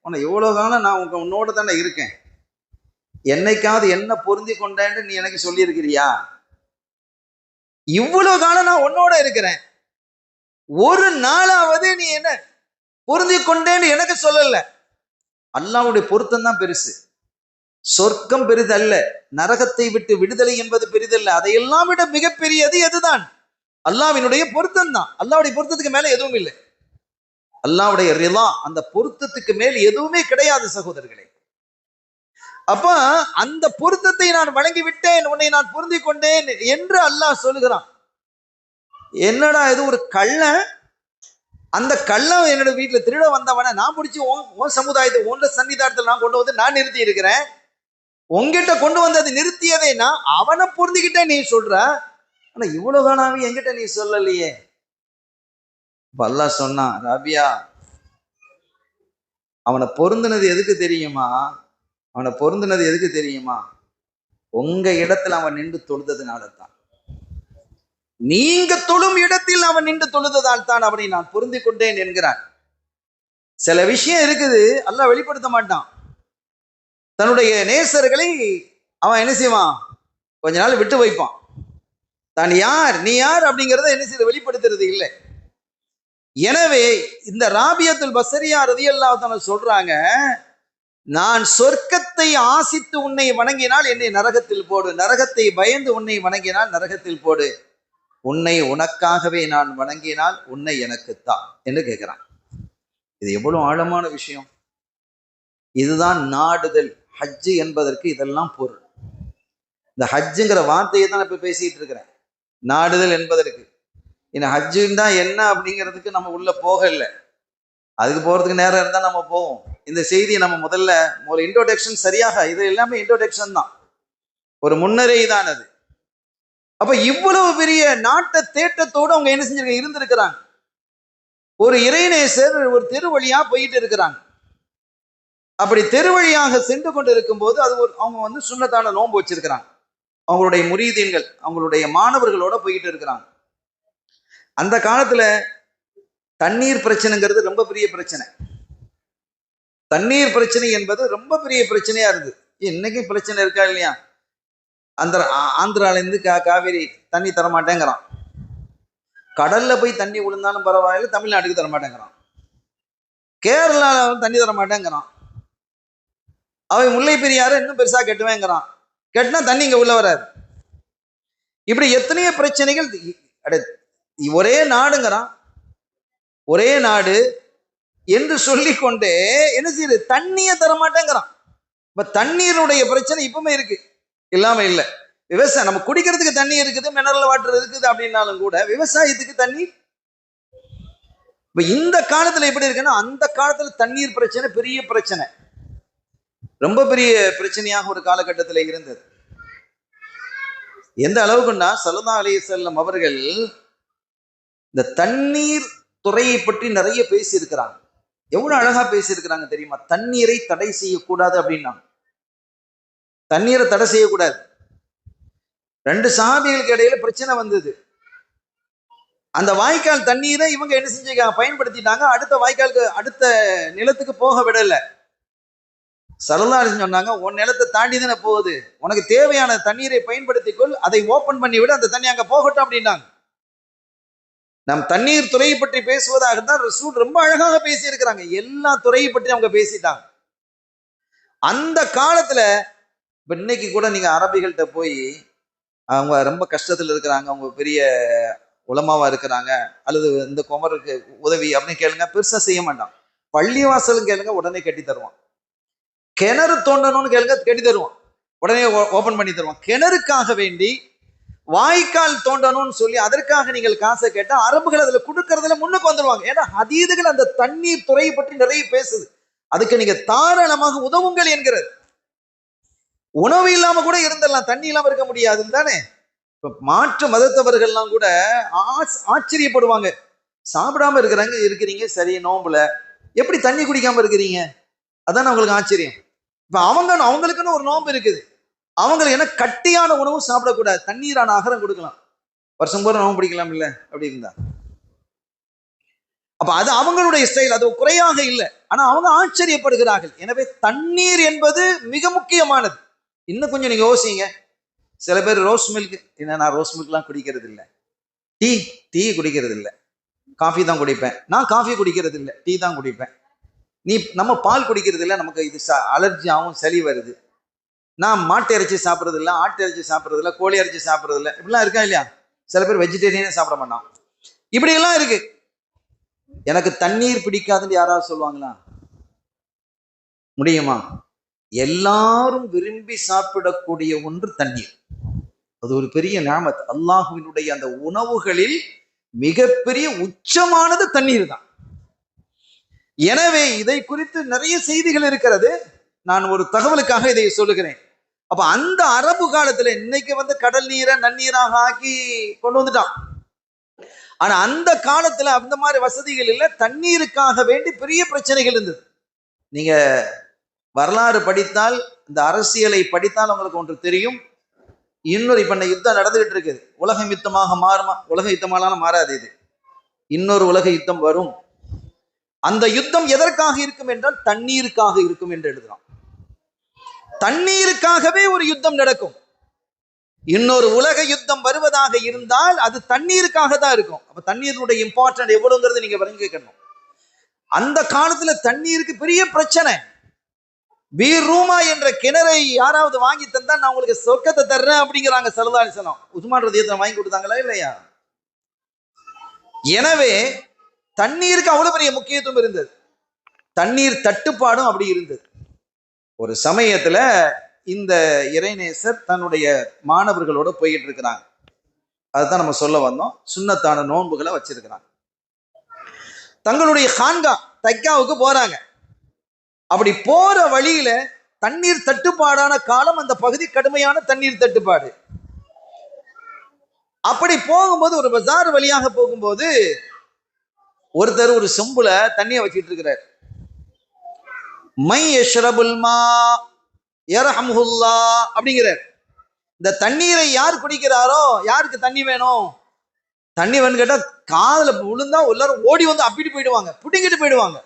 Speaker 1: உன்னை இவ்வளவு காலம் நான் உன்னோட தானே இருக்கேன், என்னைக்காவது என்ன பொருந்தி கொண்டேன்னு நீ எனக்கு சொல்லி இருக்கிறியா? இவ்வளவு காலம் நான் உன்னோட இருக்கிறேன், ஒரு நாளாவது நீ என்ன பொருந்தி கொண்டேன்னு எனக்கு சொல்லல. அல்லாஹ்வுடைய பொருத்தம் தான் பெருசு, சொர்க்கம் பெரிதல்ல, நரகத்தை விட்டு விடுதலை என்பது பெரிதல்ல. அதையெல்லாம் விட மிகப்பெரியது எதுதான்? அல்லாஹ்வினுடைய பொருத்தம் தான். அல்லாஹ்வுடைய பொருத்தத்துக்கு மேல எதுவும் இல்லை. அல்லாஹ்வுடைய ரிலா, அந்த பொருத்தத்துக்கு மேல் எதுவுமே கிடையாது சகோதரர்களே. அப்ப அந்த பொருத்தத்தை நான் வழங்கி விட்டேன், உன்னை நான் பொருந்தி கொண்டேன் என்று அல்லாஹ் சொல்லுகிறான். என்னடா இது, ஒரு கள்ளன், அந்த கள்ளன் என்னோட வீட்டுல திருட வந்தவன நான் பிடிச்சி உன் சமுதாயத்தை உன் சன்னிதானத்தில் நான் கொண்டு வந்து நான் நிறுத்தி இருக்கிறேன், உங்ககிட்ட கொண்டு வந்தது நிறுத்தியதே நான், அவனை பொருந்திக்கிட்டே நீ சொல்ற, ஆனா இவ்வளவு காணாம என்கிட்ட நீ சொல்லலையே. அல்லாஹ் சொன்னான், ராபியா அவனை பொருந்தினது எதுக்கு தெரியுமா? அவனை பொருந்தினது எதுக்கு தெரியுமா? உங்க இடத்துல அவன் நின்று தொழுததுனால தான், நீங்க தொழும் இடத்தில் அவன் நின்று தொழுததால் தான் அவனை நான் பொருந்தி கொண்டேன் என்கிறான். சில விஷயம் இருக்குது அல்லாஹ் வெளிப்படுத்த மாட்டான். தன்னுடைய நேசர்களை அவன் என்ன செய்வான், கொஞ்ச நாள் விட்டு வைப்பான். தான் யார் நீ யார் அப்படிங்கிறத என்ன செய்ய வெளிப்படுத்துறது இல்லை. எனவே இந்த ராபியத்துல் பஸ்ரியா ரலியல்லாஹு தஆலா சொல்றாங்க, நான் சொர்க்கத்தை ஆசித்து உன்னை வணங்கினால் என்னை நரகத்தில் போடு, நரகத்தை பயந்து உன்னை வணங்கினால் நரகத்தில் போடு, உன்னை உனக்காகவே நான் வணங்கினால் உன்னை எனக்குத்தான் என்று கேட்கிறான். இது எவ்வளவு ஆழமான விஷயம். இதுதான் நாடுதல். ஹஜ்ஜு என்பதற்கு இதெல்லாம் பொருள். இந்த ஹஜ்ஜுங்கிற வார்த்தையை தான் இப்ப பேசிட்டு இருக்கிறேன். நாடுதல் என்பதற்கு இன்னும் ஹஜ்ஜுன்னா என்ன அப்படிங்கிறதுக்கு நம்ம உள்ள போக இல்லை. அதுக்கு போறதுக்கு நேரம் இருந்தா நம்ம போவோம். இந்த செய்தியை நம்ம முதல்ல இன்ட்ரோடக்ஷன் சரியாக, இது எல்லாமே இன்ட்ரோடக்ஷன் தான், ஒரு முன்னரே தான் அது. அப்ப இவ்வளவு பெரிய நாட்ட தேட்டத்தோடு அவங்க என்ன செஞ்சிருக்க இருந்திருக்கிறாங்க. ஒரு இறைநேசர் ஒரு தெரு வழியா போயிட்டு இருக்கிறாங்க. அப்படி தெரு வழியாக சென்று கொண்டு இருக்கும் போது அது அவங்க வந்து சுன்னத்தான நோன்பு வச்சிருக்கிறாங்க. அவங்களுடைய முரீதீன்கள், அவங்களுடைய மாணவர்களோட போயிட்டு இருக்கிறாங்க. அந்த காலத்துல தண்ணீர் பிரச்சனைங்கிறது ரொம்ப பெரிய பிரச்சனை. தண்ணீர் பிரச்சனை என்பது ரொம்ப பெரிய பிரச்சனையா இருந்தது. இன்னைக்கு பிரச்சனை இருக்கா இல்லையா? ஆந்திரால இருந்து காவேரி தண்ணி தரமாட்டேங்கிறான். கடல்ல போய் தண்ணி விழுந்தாலும் பரவாயில்ல, தமிழ்நாட்டுக்கு தரமாட்டேங்கிறான். கேரளால தண்ணி தரமாட்டேங்கிறான். அவன் முல்லை பெரியார இன்னும் பெருசா கெட்டுவேங்கிறான். கெட்டினா தண்ணி இங்க உள்ள வராது. இப்படி எத்தனையோ பிரச்சனைகள். ஒரே நாடுங்கிறான், ஒரே நாடு என்று சொல்லிக் கொண்டே என்ன செய்யுது, தண்ணியை தரமாட்டேங்கிறான். இப்ப தண்ணீருடைய பிரச்சனை இப்பவுமே இருக்கு, இல்லாம இல்லை. விவசாயம், நம்ம குடிக்கிறதுக்கு தண்ணி இருக்குது, மினரல் வாட்டர் இருக்குது அப்படின்னாலும் கூட விவசாயத்துக்கு தண்ணீர். இப்ப இந்த காலத்துல எப்படி இருக்குன்னா, அந்த காலத்துல தண்ணீர் பிரச்சனை பெரிய பிரச்சனை, ரொம்ப பெரிய பிரச்சனையாக ஒரு காலகட்டத்தில் இருந்தது. எந்த அளவுக்குன்னா ஸல்லல்லாஹு அலைஹி வஸல்லம் அவர்கள் இந்த தண்ணீர் துறையை பற்றி நிறைய பேசி இருக்கிறாங்க. எவ்வளவு அழகா பேசி இருக்கிறாங்க தெரியுமா? தண்ணீரை தடை செய்யக்கூடாது அப்படின்னா, தண்ணீரை தடை செய்யக்கூடாது. 2 சஹாபிகளுக்கு இடையில பிரச்சனை வந்தது. அந்த வாய்க்கால் தண்ணீரை இவங்க என்ன செஞ்சாங்க, பயன்படுத்திட்டாங்க. அடுத்த வாய்க்காலுக்கு, அடுத்த நிலத்துக்கு போக விடல. ஸல்லல்லாஹு அலைஹி வஸல்லம் சொன்னாங்க, உன் நிலத்தை தாண்டி தானே போகுது, உனக்கு தேவையான தண்ணீரை பயன்படுத்திக்கொள், அதை ஓபன் பண்ணி விட, அந்த தண்ணி அங்க போகட்டும் அப்படின்னாங்க. நம் தண்ணீர் துறையை பற்றி பேசுவதாக இருந்தால் ரசூல் ரொம்ப அழகாக பேசி இருக்கிறாங்க. எல்லா துறையை பற்றி அவங்க பேசிட்டாங்க. அந்த காலத்துல இப்ப இன்னைக்கு கூட நீங்க அரபிகள்கிட்ட போய், அவங்க ரொம்ப கஷ்டத்துல இருக்கிறாங்க, அவங்க பெரிய உலமாவா இருக்கிறாங்க, அல்லது இந்த குமருக்கு உதவி அப்படின்னு கேளுங்க, பெருசா செய்ய மாட்டான். பள்ளிவாசலும் கேளுங்க, உடனே கட்டி தருவான். கிணறு தோண்டணும்னு கேளுங்க, கட்டி தருவான், உடனே ஓபன் பண்ணி தருவான். கிணறுக்காக வேண்டி வாய்க்கால் தோண்டணும்னு சொல்லி அதற்காக நீங்கள் காசை கேட்டா அரபுகள் அதுல கொடுக்கறதுல முன்னுக்கு வந்துடுவாங்க. ஏன்னா ஹதீதுகள் அந்த தண்ணீர் துறையை பற்றி நிறைய பேசுது. அதுக்கு நீங்க தாராளமாக உதவுங்கள் என்கிறது. உணவு இல்லாம கூட இருந்துடலாம், தண்ணி இல்லாம இருக்க முடியாது தானே. இப்ப மாற்று மதத்தவர்கள்லாம் கூட ஆச்சரியப்படுவாங்க, சாப்பிடாம இருக்கிறீங்க சரி, நோம்புல எப்படி தண்ணி குடிக்காம இருக்கிறீங்க, அதான் அவங்களுக்கு ஆச்சரியம். இப்ப அவங்களுக்குன்னு ஒரு நோம்பு இருக்குது, அவங்களுக்கு என்ன கட்டியான உணவு சாப்பிடக்கூடாது, தண்ணீரான ஆகாரம் கொடுக்கலாம், வருஷம் பூரா நோம்பு பிடிக்கலாம் இல்ல அப்படி இருந்தா. அப்ப அது அவங்களுடைய ஸ்டைல், அது குறையாக இல்லை. ஆனா அவங்க ஆச்சரியப்படுகிறார்கள். எனவே தண்ணீர் என்பது மிக முக்கியமானது. இன்னும் கொஞ்சம் நீங்க யோசிங்க. சில பேர் ரோஸ் மில்க், என்ன நான் ரோஸ் மில்க் எல்லாம் குடிக்கிறது இல்லை, டீ குடிக்கிறது இல்லை, காஃபி தான் குடிப்பேன். நான் காஃபி குடிக்கிறது இல்லை, டீ தான் குடிப்பேன். நம்ம பால் குடிக்கிறது இல்லை, நமக்கு இது அலர்ஜி ஆகும், சளி வருது. நான் மாட்டு இறைச்சி சாப்பிட்றது இல்லை, ஆட்டு இறைச்சி சாப்பிட்றது இல்லை, கோழி இறைச்சி சாப்பிட்றது இல்லை, இப்படிலாம் இருக்கா இல்லையா? சில பேர் வெஜிடேரியனே சாப்பிட மாட்டான். இப்படி எல்லாம் இருக்கு. எனக்கு தண்ணீர் பிடிக்காதுன்னு யாராவது சொல்லுவாங்களா? முடியுமா? எல்லாரும் விரும்பி சாப்பிடக்கூடிய ஒன்று தண்ணீர். அது ஒரு பெரிய நியாமத். அல்லாஹுவினுடைய அந்த உணவுகளில் மிகப்பெரிய உச்சமானது தண்ணீர் தான். எனவே இதை குறித்து நிறைய செய்திகள் இருக்கிறது. நான் ஒரு தகவலுக்காக இதை சொல்லுகிறேன். அப்ப அந்த அரபு காலத்துல இன்னைக்கு கடல் நீரை நன்னீராக ஆக்கி கொண்டு வந்துட்டான். ஆனா அந்த காலத்துல அந்த மாதிரி வசதிகள் இல்லை. தண்ணீருக்காக வேண்டி பெரிய பிரச்சனைகள் இருந்தது. நீங்க வரலாறு படித்தால், இந்த அரசியலை படித்தால் உங்களுக்கு ஒன்று தெரியும். இன்னொரு இப்ப யுத்தம் நடந்துகிட்டு இருக்குது. உலக யுத்தமாக மாறுமா? உலக யுத்தமானாலும் மாறாது. இது இன்னொரு உலக யுத்தம் வரும். அந்த யுத்தம் எதற்காக இருக்கும் என்றால் தண்ணீருக்காக இருக்கும் என்று எழுதுறான். தண்ணீருக்காகவே ஒரு யுத்தம் நடக்கும். இன்னொரு உலக யுத்தம் வருவதாக இருந்தால் அது தண்ணீருக்காக தான் இருக்கும். அப்ப தண்ணீருடைய இம்பார்ட்டன்ட் எவ்வளவுங்கிறது நீங்க விளங்கிக்கணும். அந்த காலத்துல தண்ணீருக்கு பெரிய பிரச்சனை. பீர் ரூமா என்ற கிணறை யாராவது வாங்கி தந்தா நான் உங்களுக்கு சொர்க்கத்தை தர்றேன் அப்படிங்கிறாங்க ஸல்லல்லாஹு அலைஹி வஸல்லம். உஸ்மான் ரலியல்லாஹு வாங்கி கொடுத்தாங்களா இல்லையா? எனவே தண்ணீருக்கு அவ்வளவு பெரிய முக்கியத்துவம் இருந்தது. தண்ணீர் தட்டுப்பாடும் அப்படி இருந்தது. ஒரு சமயத்துல இந்த இறைநேசர் தன்னுடைய மாணவர்களோட போயிட்டு இருக்கிறாங்க. அதுதான் நம்ம சொல்ல வந்தோம். சுன்னத்தான நோன்புகளை வச்சிருக்கிறாங்க. தங்களுடைய ஹான்கா தக்காவுக்கு போறாங்க. அப்படி போற வழியில தண்ணீர் தட்டுப்பாடான காலம். அந்த பகுதி கடுமையான தண்ணீர் தட்டுப்பாடு. அப்படி போகும்போது ஒரு பஜார் வழியாக போகும்போது ஒருத்தர் ஒரு செம்புல தண்ணியை வச்சிட்டு இருக்கிறார். மை யஷ்ரபுல் மா யர்ஹமுல்லாஹ் அப்படிங்கிறார். இந்த தண்ணீரை யார் குடிக்கிறாரோ, யாருக்கு தண்ணி வேணும், தண்ணி வேணும்னு கேட்டா காதுல விழுந்தா எல்லாரும் ஓடி வந்து அப்பிட்டு போயிடுவாங்க, பிடிங்கிட்டு போயிடுவாங்க.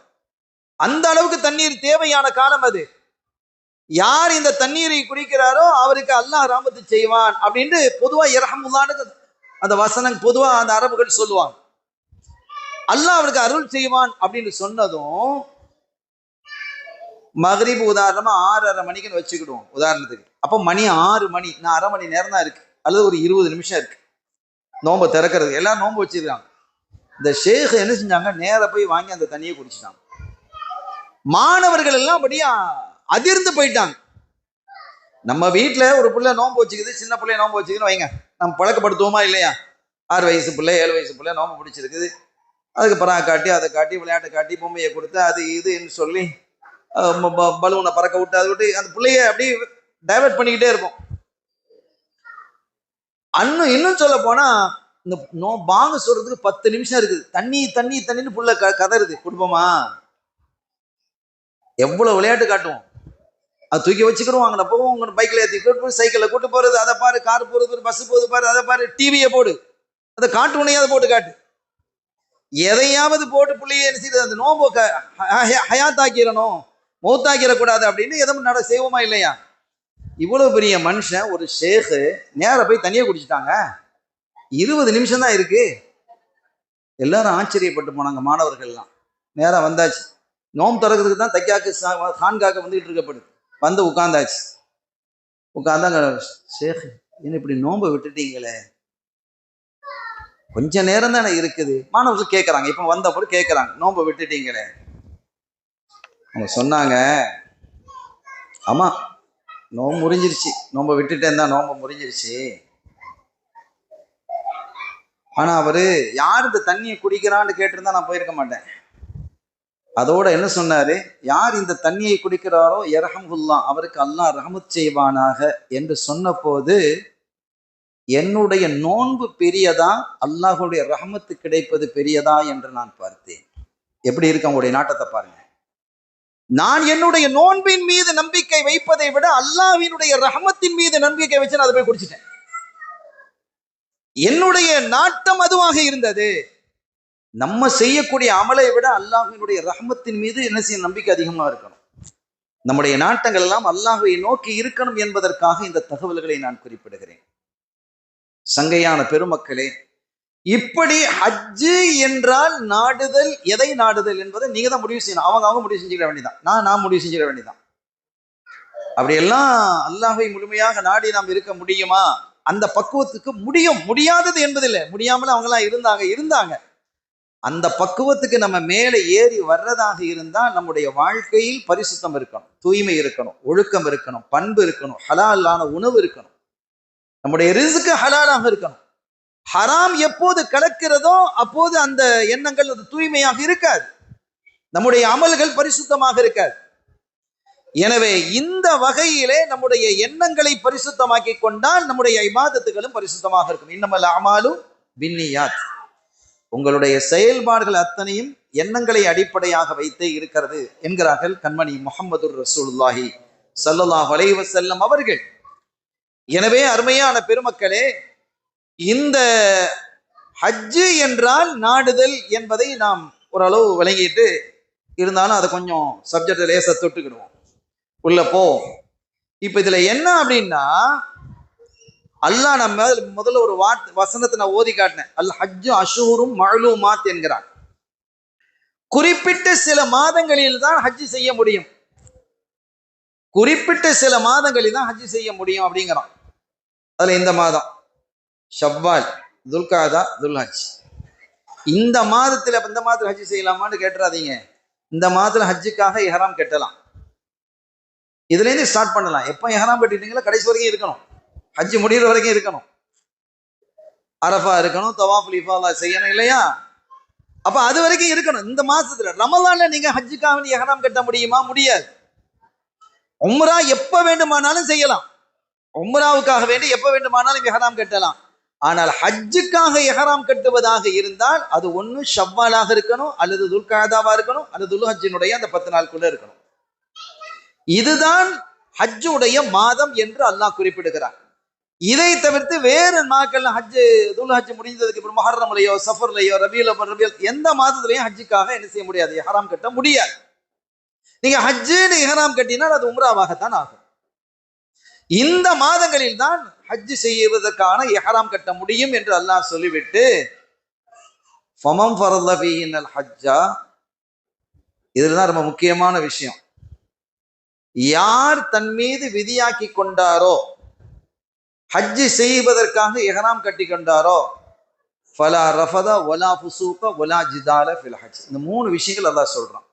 Speaker 1: அந்த அளவுக்கு தண்ணீர் தேவையான காலம் அது. யார் இந்த தண்ணீரை குடிக்கிறாரோ அவருக்கு அல்லாஹ் ரஹ்மத்து செய்வான் அப்படின்னு பொதுவா யர்ஹமுல்லாஹ்னு அந்த வசனம் பொதுவா அந்த அரபுகள் சொல்லுவாங்க. அல்லாஹ் அவருக்கு அருள் செய்வான் அப்படின்னு சொன்னதும், மகரிப் உதாரணமா 6:30 மணிக்குன்னு வச்சுக்கிடுவோம் உதாரணத்துக்கு. அப்போ மணி 6 மணி, நான் அரை மணி நேரம் தான் இருக்கு, அல்லது ஒரு 20 நிமிஷம் இருக்கு நோன்பை திறக்கிறது. எல்லாரும் நோன்பு வச்சிருக்காங்க. இந்த ஷேக் என்ன செஞ்சாங்க, நேர போய் வாங்கி அந்த தண்ணியை குடிச்சிட்டாங்க. மாணவர்கள் எல்லாம் அப்படியே அதிர்ந்து போயிட்டாங்க. நம்ம வீட்டுல ஒரு பிள்ளை நோன்பு வச்சுக்குது, சின்ன பிள்ளைய நோன்பு வச்சுக்குன்னு வைங்க, நம்ம பழக்கப்படுத்துவோமா இல்லையா? 6 வயசு பிள்ளை 7 வயசு பிள்ளை நோன்பு பிடிச்சிருக்குது. அதுக்கு பரா காட்டி அதை காட்டி விளையாட்டை காட்டி பொம்மையை கொடுத்து அது இதுன்னு சொல்லி பலூனை பறக்க விட்டு அதை விட்டு அந்த பிள்ளைய அப்படி டைவர்ட் பண்ணிக்கிட்டே இருக்கும். இன்னும் சொல்ல போனா இந்த பாங்க சொல்றதுக்கு 10 நிமிஷம் இருக்குது. தண்ணி தண்ணி தண்ணின்னு புள்ள கதறுது. குடும்பமா எவ்வளவு விளையாட்டு காட்டுவோம். அது தூக்கி வச்சுக்கிறோம். அங்கே போவோம், உங்க பைக்ல ஏற்றி கூட்டு, சைக்கிள்ல கூட்டு போறது, அதை பாரு, கார் போறது, பஸ் போகுது பாரு, அதை பாரு, டிவியை போடு, அதை காட்டு உனையாவது போட்டு காட்டு, எதையாவது போட்டு பிள்ளைய என்ன செய்யுது, அந்த நோம்பு ஹயாத்தாக்கிறணும், மௌத்தாக்கிடக்கூடாது அப்படின்னு எதுவும் செய்வோமா இல்லையா? இவ்வளவு பெரிய மனுஷன் ஒரு ஷேக்கு நேர போய் தண்ணியை குடிச்சிட்டாங்க. 20 நிமிஷம் தான் இருக்கு. எல்லாரும் ஆச்சரியப்பட்டு போனாங்க. மாணவர்கள்லாம் நேரா வந்தாச்சு. நோம்பு திறக்கிறதுக்கு தான் தைக்காக்கு ஹான்காக்க வந்துகிட்டு இருக்கப்படுது. வந்து உட்காந்தாச்சு. உட்காந்தாங்க. ஷேக் என்ன இப்படி நோம்பை விட்டுட்டீங்களே, கொஞ்ச நேரம் தானே இருக்குது. மாணவர்கள் கேட்கறாங்க. இப்ப வந்தப்போ கேட்கறாங்க, நோம்பை விட்டுட்டீங்களே. அவங்க சொன்னாங்க, ஆமா நோம்பு முறிஞ்சிருச்சு, நோம்பை விட்டுட்டேன் தான், நோம்பு முறிஞ்சிருச்சு. ஆனா அவரு யார் இந்த தண்ணியை குடிக்கிறான்னு கேட்டிருந்தா நான் போயிருக்க மாட்டேன். அதோட என்ன சொன்னாரு, யார் இந்த தண்ணியை குடிக்கிறாரோ யர்ஹமுல்லாஹ், அவருக்கு அல்லாஹ் ரஹ்மத் செய்வானாக என்று சொன்ன போது, என்னுடைய நோன்பு பெரியதா அல்லாஹுடைய ரஹ்மத்து கிடைப்பது பெரியதா என்று நான் பார்த்தேன். எப்படி இருக்கு அவங்களுடைய நாட்டத்தை பாருங்க. நான் என்னுடைய நோன்பின் மீது நம்பிக்கை வைப்பதை விட அல்லாஹ்வினுடைய ரஹ்மத்தின் மீது நம்பிக்கை வச்சு நான் அதை போய் குடிச்சிட்டேன். என்னுடைய நாட்டம் அதுவாக இருந்தது. நம்ம செய்யக்கூடிய அமலை விட அல்லாஹ்வினுடைய ரஹ்மத்தின் மீது என்ன செய்ய நம்பிக்கை அதிகமா இருக்கணும். நம்முடைய நாட்டங்கள் எல்லாம் அல்லாஹ்வை நோக்கி இருக்கணும் என்பதற்காக இந்த தகவல்களை நான் குறிப்பிடுகிறேன். சங்கையான பெருமக்களே, இப்படி ஹஜ்ஜு என்றால் நாடுதல், எதை நாடுதல் என்பதை நீங்க தான் முடிவு செய்யணும். அவங்க முடிவு செஞ்சுக்கிற வேண்டியதான், நான் முடிவு செஞ்சுக்கிற வேண்டியதான். அப்படியெல்லாம் அல்லாஹ்வை முழுமையாக நாடி நாம் இருக்க முடியுமா? அந்த பக்குவத்துக்கு முடியும். முடியாதது என்பதில்லை, முடியாமல் அவங்கெல்லாம் இருந்தாங்க. அந்த பக்குவத்துக்கு நம்ம மேலே ஏறி வர்றதாக இருந்தால் நம்முடைய வாழ்க்கையில் பரிசுத்தம் இருக்கணும், தூய்மை இருக்கணும், ஒழுக்கம் இருக்கணும், பண்பு இருக்கணும், ஹலாலான உணவு இருக்கணும், நம்முடைய ரிஸ்க் ஹலாலாக இருக்கணும். ஹராம் எப்போது கலக்கிறதோ அப்போது அந்த எண்ணங்கள் அது தூய்மையாக இருக்காது, நம்முடைய அமல்கள் பரிசுத்தமாக இருக்காது. எனவே இந்த வகையிலே நம்முடைய எண்ணங்களை பரிசுத்தமாக்கி கொண்டால் நம்முடைய இபாதத்துகளும் பரிசுத்தமாக இருக்கும். இன்னமல் அமாலும் பின்னியாத், உங்களுடைய செயல்பாடுகள் அத்தனையும் எண்ணங்களை அடிப்படையாக வைத்தே இருக்கிறது என்கிறார்கள் கண்மணி முஹம்மது ரசூலுல்லாஹி ஸல்லல்லாஹு அலைஹி வஸல்லம் அவர்கள். எனவே அருமையான பெருமக்களே, இந்த ஹஜ்ஜு என்றால் நாடுதல் என்பதை நாம் ஓரளவு விளங்கிட்டு இருந்தாலும் அதை கொஞ்சம் சப்ஜெக்ட் லேசா தொட்டுக்கிடுவோம், உள்ள போவோம். இப்ப இதுல என்ன அப்படின்னா, அல்லாஹ் நம்ம முதல்ல ஒரு வசனத்தை நான் ஓதி காட்டினேன். அல் ஹஜ்ஜு அஷூரும் மஅலூமாத் என்கிறான். குறிப்பிட்ட சில மாதங்களில் தான் ஹஜ்ஜு செய்ய முடியும், குறிப்பிட்ட சில மாதங்களில் தான் ஹஜ்ஜு செய்ய முடியும் அப்படிங்கிறான். அதுல இந்த மாதம் ஷவ்வால், துல்காதா, துல்ஹஜ், இந்த மாதத்துல ஹஜ்ஜு செய்யலாமான்னு கேட்டுறாதீங்க. இந்த மாதத்துல ஹஜ்ஜுக்காக இஹ்ராம் கட்டலாம், இதுல இருந்து ஸ்டார்ட் பண்ணலாம். எப்ப இஹ்ராம் கட்டிட்டீங்களோ கடைசி வரைக்கும் இருக்கணும், ஹஜ்ஜு முடிகிற வரைக்கும் இருக்கணும். அரஃபா இருக்கணும், தவாஃபுல் இஃபாதா செய்யணும் இல்லையா? அப்ப அது வரைக்கும் இருக்கணும். இந்த மாசத்துல ரமலான்ல நீங்க ஹஜ்ஜுக்காக இஹ்ராம் கட்ட முடியுமா? முடியாது. உம்ரா எப்ப வேண்டுமானாலும் செய்யலாம், உம்ராவுக்காக வேண்டி எப்ப வேண்டுமானாலும் இஹ்ராம் கட்டலாம். ஆனால் ஹஜ்ஜுக்காக இஹ்ராம் கட்டுவதாக இருந்தால் அது ஒண்ணு ஷவ்வாலாக இருக்கணும், அல்லது துல்காதாவா இருக்கணும், அல்லது துல்ஹஜ்ஜினுடைய அந்த 10 நாளுக்குள்ள இருக்கணும். இதுதான் ஹஜ்ஜுடைய மாதம் என்று அல்லாஹ் குறிப்பிடுகிறார். இதை தவிர்த்து வேறு நாட்கள் ஹஜ்ஜு, துல்ஹஜ் முடிந்ததுக்கு அப்புறம் முஹர்ரம்லையோ, சஃபர்லையோ, ரபியுல் அவ்வல், எந்த மாதத்திலையும் ஹஜ்ஜுக்காக என்ன செய்ய முடியாது, இஹ்ராம் கட்ட முடியாது. நீங்க ஹஜ்ஜுன்னு இஹ்ராம் கட்டினால் அது உம்ராவாகத்தான் ஆகும். இந்த மாதங்களில் தான் ஹஜ்ஜு செய்வதற்கான இஹ்ராம் கட்ட முடியும் என்று அல்லாஹ் சொல்லிவிட்டு, ஃபமன் ஃபரத ஃபீஹின்னல் ஹஜ்ஜா, இதுதான் ரொம்ப முக்கியமான விஷயம். யார் தன் மீது விதியாக்கி கொண்டாரோ, ஹஜ்ஜு செய்வதற்காக இஹ்ராம் கட்டி கொண்டாரோ, ஃபலா ரஃபத வலா ஃபுசூக வலா ஜிதால ஃபில் ஹஜ், இந்த 3 விஷயங்கள் அல்லாஹ் சொல்றான்.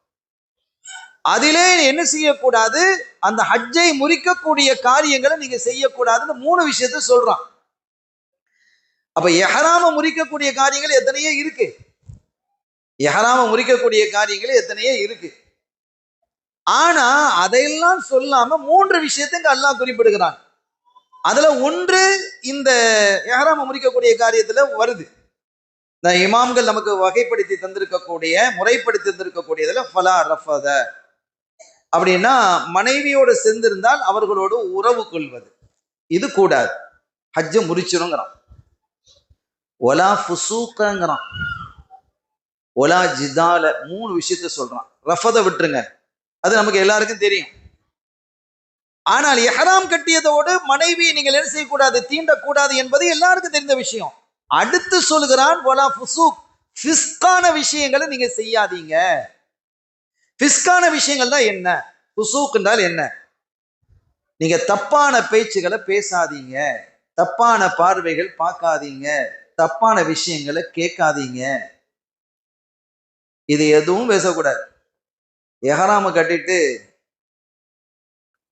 Speaker 1: அதிலே என்ன செய்யக்கூடாது, அந்த ஹஜ்ஜை முறிக்கக்கூடிய காரியங்களை நீங்க செய்யக்கூடாதுன்னு 3 விஷயத்தை சொல்றான். அப்ப இஹ்ராம முறிக்கக்கூடிய காரியங்கள் எத்தனையோ இருக்கு, இஹ்ராம முறிக்கக்கூடிய காரியங்கள் எத்தனையோ இருக்கு. ஆனா அதையெல்லாம் சொல்லாம 3 விஷயத்தை அல்லாஹ் குறிப்பிடுகிறான். அதுல ஒன்று இந்த இஹ்ராம முறிக்கக்கூடிய காரியத்துல வருது. இந்த இமாம்கள் நமக்கு வகைப்படுத்தி தந்திருக்கக்கூடிய, முறைப்படுத்தி தந்திருக்கக்கூடியதுல ஃபலா ரஃபத அப்படின்னா மனைவியோடு சேர்ந்திருந்தால் அவர்களோடு உறவு கொள்வது, இது கூடாது, ஹஜ்ஜு முறிச்சிருங்கிறான். ஒலா ஃபுசூக்கங்கிறான், ஒலா ஜிதால, 3 விஷயத்த சொல்றான். ரஃபத விட்டுருங்க, அது நமக்கு எல்லாருக்கும் தெரியும். ஆனால் இஹ்ராம் கட்டியதோடு மனைவி நீங்கள் என்ன செய்யக்கூடாது, தீண்டக்கூடாது என்பது எல்லாருக்கும் தெரிந்த விஷயம். அடுத்து சொல்கிறான் ஒலா ஃபுசூக், ஃபிஸ்கான விஷயங்களை நீங்க செய்யாதீங்க. ஃபிஸ்கான விஷயங்கள் தான் என்ன, ஃபுசூக் என்றால் என்ன, நீங்க தப்பான பேச்சுகளை பேசாதீங்க, தப்பான பார்வைகள் பார்க்காதீங்க, தப்பான விஷயங்களை கேட்காதீங்க, இது எதுவும் பேசக்கூடாது. இஹ்ராம கட்டிட்டு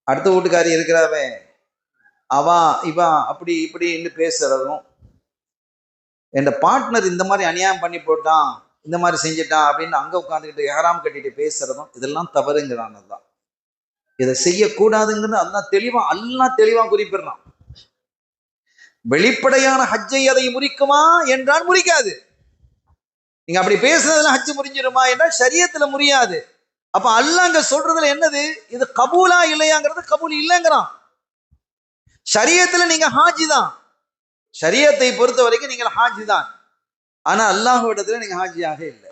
Speaker 1: அடுத்த வீட்டுக்காரி இருக்கிறாவே அவா இவா அப்படி இப்படின்னு பேசுறதும், என் பார்ட்னர் இந்த மாதிரி அநியாயம் பண்ணி போட்டான், இந்த மாதிரி செஞ்சுட்டான் அப்படின்னு அங்க உட்காந்துக்கிட்டு இஹ்ராம் கட்டிட்டு பேசுறதும் இதெல்லாம் தவறுங்கிறான். தான் இதை செய்யக்கூடாதுங்கிறது அல்லாஹ் தெளிவா குறிப்பிடறான். வெளிப்படையான ஹஜ்ஜை அதை முறிக்குமா என்றால் முறிக்காது. நீங்க அப்படி பேசுறதுல ஹஜ்ஜு முறிஞ்சிருமா என்றால் ஷரியத்துல முறியாது. அப்ப அல்லாஹ் அங்க சொல்றதுல என்னது, இது கபூலா இல்லையாங்கிறது கபூல் இல்லைங்கிறான். ஷரியத்துல நீங்க ஹாஜி தான், ஷரியத்தை பொறுத்த வரைக்கும் நீங்கள் ஹாஜி தான், ஆனா அல்லாஹ்விடத்துல நீங்க ஹாஜியாக இல்லை.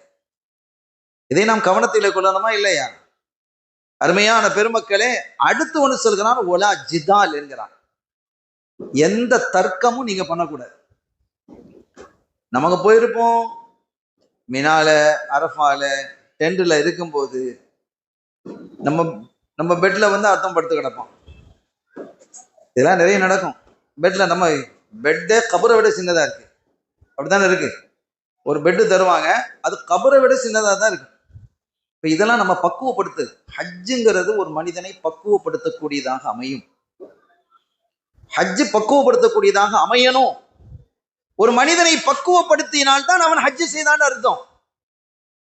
Speaker 1: இதை நாம் கவனத்தில் கொள்ளணுமா இல்லையா? அருமையான பெருமக்களே, அடுத்து ஒன்று சொல்கிறான் ஒலா ஜிதால் என்கிறான். எந்த தர்க்கமும் நீங்க பண்ணக்கூடாது. நமக்கு போயிருப்போம் மினால, அரஃபால, டென்ட்ல இருக்கும்போது நம்ம பெட்ல அர்த்தம் படுத்து கிடப்போம். இதெல்லாம் நிறைய நடக்கும். பெட்ல நம்ம பெட்டே கபரை விட சின்னதா இருக்கு, அப்படித்தானே இருக்கு. ஒரு பெட்டு தருவாங்க, அது கபரை விட சின்னதாக தான் இருக்கும். இப்போ இதெல்லாம் நம்ம பக்குவப்படுத்துது. ஹஜ்ஜுங்கிறது ஒரு மனிதனை பக்குவப்படுத்தக்கூடியதாக அமையும். ஹஜ்ஜு பக்குவப்படுத்தக்கூடியதாக அமையணும். ஒரு மனிதனை பக்குவப்படுத்தினால்தான் அவன் ஹஜ்ஜு செய்தான்னு அர்த்தம்.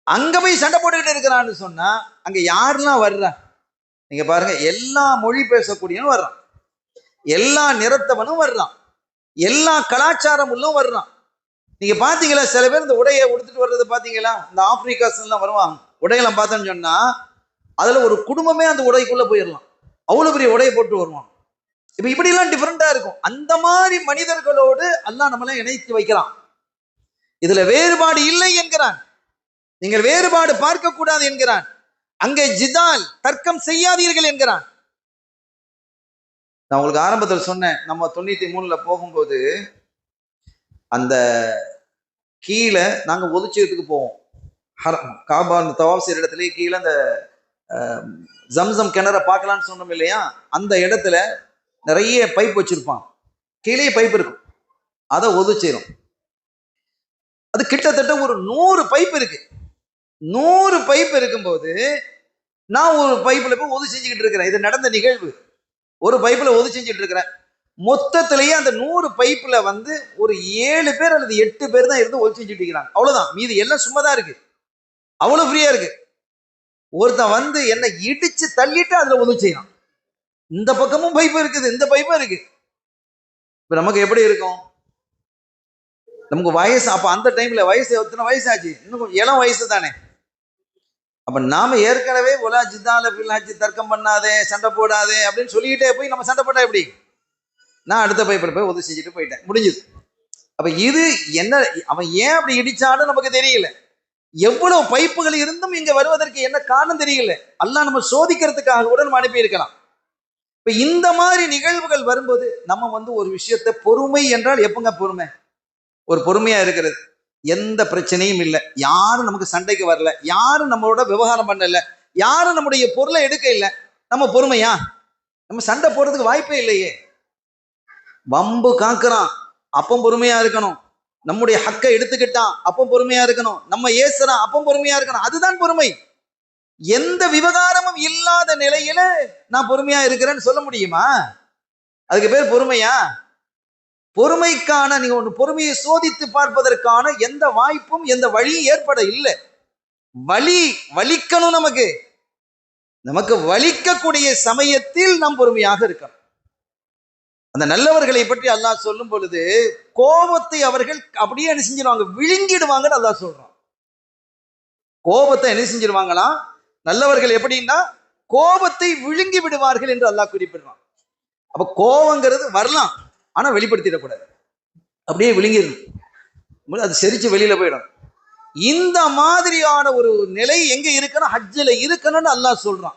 Speaker 1: அங்க போய் சண்டை போட்டுக்கிட்டு இருக்கிறான்னு சொன்னா அங்க யாரெல்லாம் வர்றா? நீங்க பாருங்க, எல்லா மொழி பேசக்கூடியவனும் வர்றான், எல்லா நிறத்தவனும் வர்றான், எல்லா கலாச்சாரம் உள்ளும் வர்றான். நீங்க பாத்தீங்களா, சில பேர் இந்த உடையை உடுத்துட்டு வர்றது பாத்தீங்களா? இந்த ஆப்பிரிக்காஸ் எல்லாம் வருவாங்க, உடையெல்லாம் பார்த்தோன்னு சொன்னா அதுல ஒரு குடும்பமே அந்த உடைக்குள்ள போயிடலாம், அவ்வளவு பெரிய உடையை போட்டு வருவான். இப்ப இப்படி எல்லாம் டிஃபரெண்டா இருக்கும். அந்த மாதிரி மனிதர்களோடு அல்லாஹ் நம்மளை இணைத்து வைக்கிறான். இதுல வேறுபாடு இல்லை என்கிறான், நீங்கள் வேறுபாடு பார்க்க கூடாது என்கிறான். அங்கே ஜிதால் தர்க்கம் செய்யாதீர்கள் என்கிறான். நான் உங்களுக்கு ஆரம்பத்தில் சொன்னேன், நம்ம 93ல போகும்போது அந்த கீழே நாங்க ஒதுச்சதுக்கு போவோம். காபா அந்த தவாப் செய்யற இடத்துலயே கீழே அந்த ஜம்சம் கிணற பார்க்கலான்னு சொன்னோம் இல்லையா? அந்த இடத்துல நிறைய பைப் வச்சிருப்பான், கீழே பைப் இருக்கும், அதை ஒதுச்சிடும். அது கிட்டத்தட்ட ஒரு 100 பைப் இருக்கு. 100 பைப் இருக்கும்போது நான் ஒரு பைப்ல போய் ஒது செஞ்சுக்கிட்டு இருக்கிறேன். இது நடந்த நிகழ்வு. ஒரு பைப்ல ஒது செஞ்சுட்டு இருக்கிறேன். மொத்தத்திலேயே அந்த 100 பைப்ல வந்து ஒரு 7 பேர் அல்லது 8 பேர் தான் இருந்து ஒது செஞ்சுட்டு இருக்கிறாங்க. அவ்வளவுதான், மீதி எல்லாம் சும்மா தான் இருக்கு, அவ்வளவு ஃப்ரீயா இருக்கு. ஒருத்தன் வந்து என்ன இடிச்சு தள்ளிட்டு அதுல ஒது செய்யலாம். இந்த பக்கமும் பைப் இருக்குது, இந்த பைப்பும் இருக்கு. இப்ப நமக்கு எப்படி இருக்கும்? நமக்கு வயசு அப்ப அந்த டைம்ல வயசு எத்தனை வயசு ஆச்சு? இன்னும் இளம் வயசு தானே. அப்ப நாம ஏற்கனவே ஒலா ஜிதால ஃபில் ஹஜ், தர்க்கம் பண்ணாதே, சண்டை போடாதே அப்படின்னு சொல்லிக்கிட்டே போய் நம்ம சண்டை போட்டா எப்படி? நான் அடுத்த பைப்பில் போய் உதவி செஞ்சுட்டு போயிட்டேன், முடிஞ்சது. அப்ப இது என்ன, அவன் ஏன் அப்படி இடிச்சான்னு நமக்கு தெரியல. எவ்வளவு பைப்புகள் இருந்தும் இங்க வருவதற்கு என்ன காரணம் தெரியல. அல்லாஹ் நம்ம சோதிக்கிறதுக்காக கூட நம்ம அனுப்பி இருக்கலாம். இப்ப இந்த மாதிரி நிகழ்வுகள் வரும்போது நம்ம வந்து ஒரு விஷயத்தை, பொறுமை என்றால் எப்பங்க பொறுமை? ஒரு பொறுமையா இருக்கிறது, எந்த பிரச்சனையும் இல்லை, யாரும் நமக்கு சண்டைக்கு வரல, யாரும் நம்மளோட விவகாரம் பண்ணல, யாரும் நம்முடைய பொருளை எடுக்க இல்லை, நம்ம பொறுமையா? நம்ம சண்டை போடுறதுக்கு வாய்ப்பே இல்லையே. வம்பு காக்குறான், அப்போ பொறுமையா இருக்கணும். நம்முடைய ஹக்கை எடுத்துக்கிட்டான், அப்போ பொறுமையா இருக்கணும். நம்ம ஏசுறான், அப்போ பொறுமையா இருக்கணும். அதுதான் பொறுமை. எந்த விவகாரமும் இல்லாத நிலையில நான் பொறுமையா இருக்கிறேன்னு சொல்ல முடியுமா? அதுக்கு பேர் பொறுமையா? பொறுமைக்கான நீங்க ஒன்று, பொறுமையை சோதித்து பார்ப்பதற்கான எந்த வாய்ப்பும் எந்த வழியும் ஏற்பட இல்லை. வலிக்கணும், நமக்கு வலிக்கக்கூடிய சமயத்தில் நாம் பொறுமையாக இருக்கணும். அந்த நல்லவர்களை பற்றி அல்லாஹ் சொல்லும் பொழுது கோபத்தை அவர்கள் அப்படியே என்ன செஞ்சிருவாங்க? விழுங்கிடுவாங்கன்னு அல்லாஹ் சொல்றான். கோபத்தை என்ன செஞ்சிருவாங்களாம்? நல்லவர்கள் எப்படின்னா கோபத்தை விழுங்கி விடுவார்கள் என்று அல்லாஹ் குறிப்பிடுறான். அப்ப கோபங்கிறது வரலாம், ஆனா வெளிப்படுத்திடக்கூடாது, அப்படியே விழுங்கிடணும், அது செரிச்சு வெளியில போயிடும். இந்த மாதிரியான ஒரு நிலை எங்க இருக்கணும்? ஹஜ்ஜில் இருக்கணும்னு அல்லாஹ் சொல்றான்.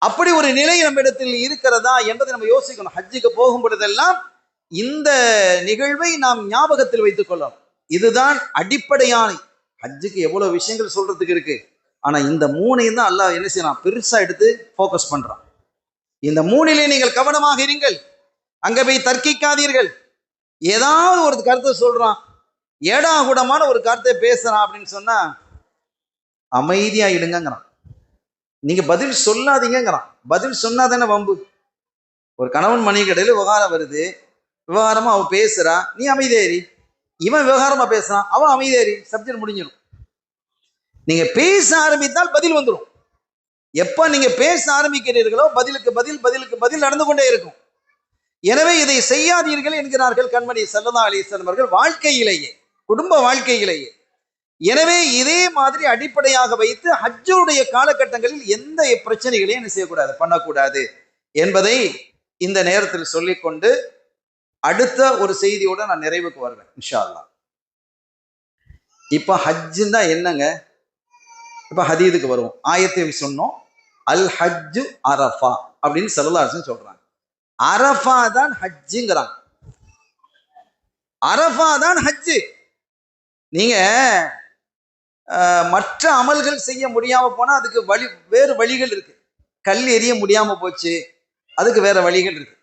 Speaker 1: அப்படி ஒரு நிலை நம்ம இடத்தில் இருக்கிறதா என்பதை நம்ம யோசிக்கணும். ஹஜ்ஜுக்கு போகும் பொழுதெல்லாம் இந்த நிகழ்வை நாம் ஞாபகத்தில் வைத்துக் கொள்ளணும். இதுதான் அடிப்படையான. ஹஜ்ஜுக்கு எவ்வளவு விஷயங்கள் சொல்றதுக்கு இருக்கு, ஆனா இந்த மூணையும் தான் அல்லாஹ் என்ன செய்யறான்? பெருசா எடுத்து போக்கஸ் பண்றான். இந்த மூணிலே நீங்கள் கவனமாக இருங்கள், அங்க போய் தர்க்கிக்காதீர்கள். ஏதாவது ஒரு கருத்தை சொல்றான், ஏடாகூடமான ஒரு கருத்தை பேசுறான் அப்படின்னு சொன்னா அமைதியா இடுங்கிறான். நீங்க பதில் சொல்லாதீங்கிறான். பதில் சொன்னாதானே வம்பு. ஒரு கணவன் மனைவி கடையில் விவகாரம் வருது, விவகாரமா அவ பேசுறா, நீ அமைதியேறி. இவன் விவகாரமா பேசுறான், அவன் அமைதியேறி, சப்ஜெக்ட் முடிஞ்சிடும். நீங்க பேச ஆரம்பித்தால் பதில் வந்துடும். எப்ப நீங்க பேச ஆரம்பிக்கிறீர்களோ பதிலுக்கு பதில் பதிலுக்கு பதில் நடந்து கொண்டே இருக்கும். எனவே இதை செய்யாதீர்கள் என்கிறார்கள் கண்மணி ஸல்லல்லாஹு அலைஹி வஸல்லம் அவர்கள் வாழ்க்கையிலேயே, குடும்ப வாழ்க்கையிலேயே. எனவே இதே மாதிரி அடிப்படையாக வைத்து ஹஜ்ஜுடைய காலகட்டங்களில் எந்த பிரச்சனைகளையும் என்ன செய்யக்கூடாது, பண்ணக்கூடாது என்பதை இந்த நேரத்தில் சொல்லிக்கொண்டு அடுத்த ஒரு செய்தியோட நான் நிறைவுக்கு வருவேன் இன்ஷா அல்லாஹ். இப்ப ஹஜ்ஜுன்னா என்னங்க? இப்ப ஹதீதுக்கு வருவோம். ஆயத்தையும் சொன்னோம், அல் ஹஜ்ஜு அரஃபா அப்படின்னு ஸல்லல்லாஹு அலைஹி வஸல்லம் சொல்றாங்க. அரஃபா தான் ஹஜ்ஜுங்கிறாங்க. அரஃபா தான் ஹஜ்ஜு. நீங்க மற்ற அமல்கள் செய்ய முடியாம போனா அதுக்கு வேறு வழிகள் இருக்கு. கல் எறிய முடியாம போச்சு, அதுக்கு வேற வழிகள் இருக்கு.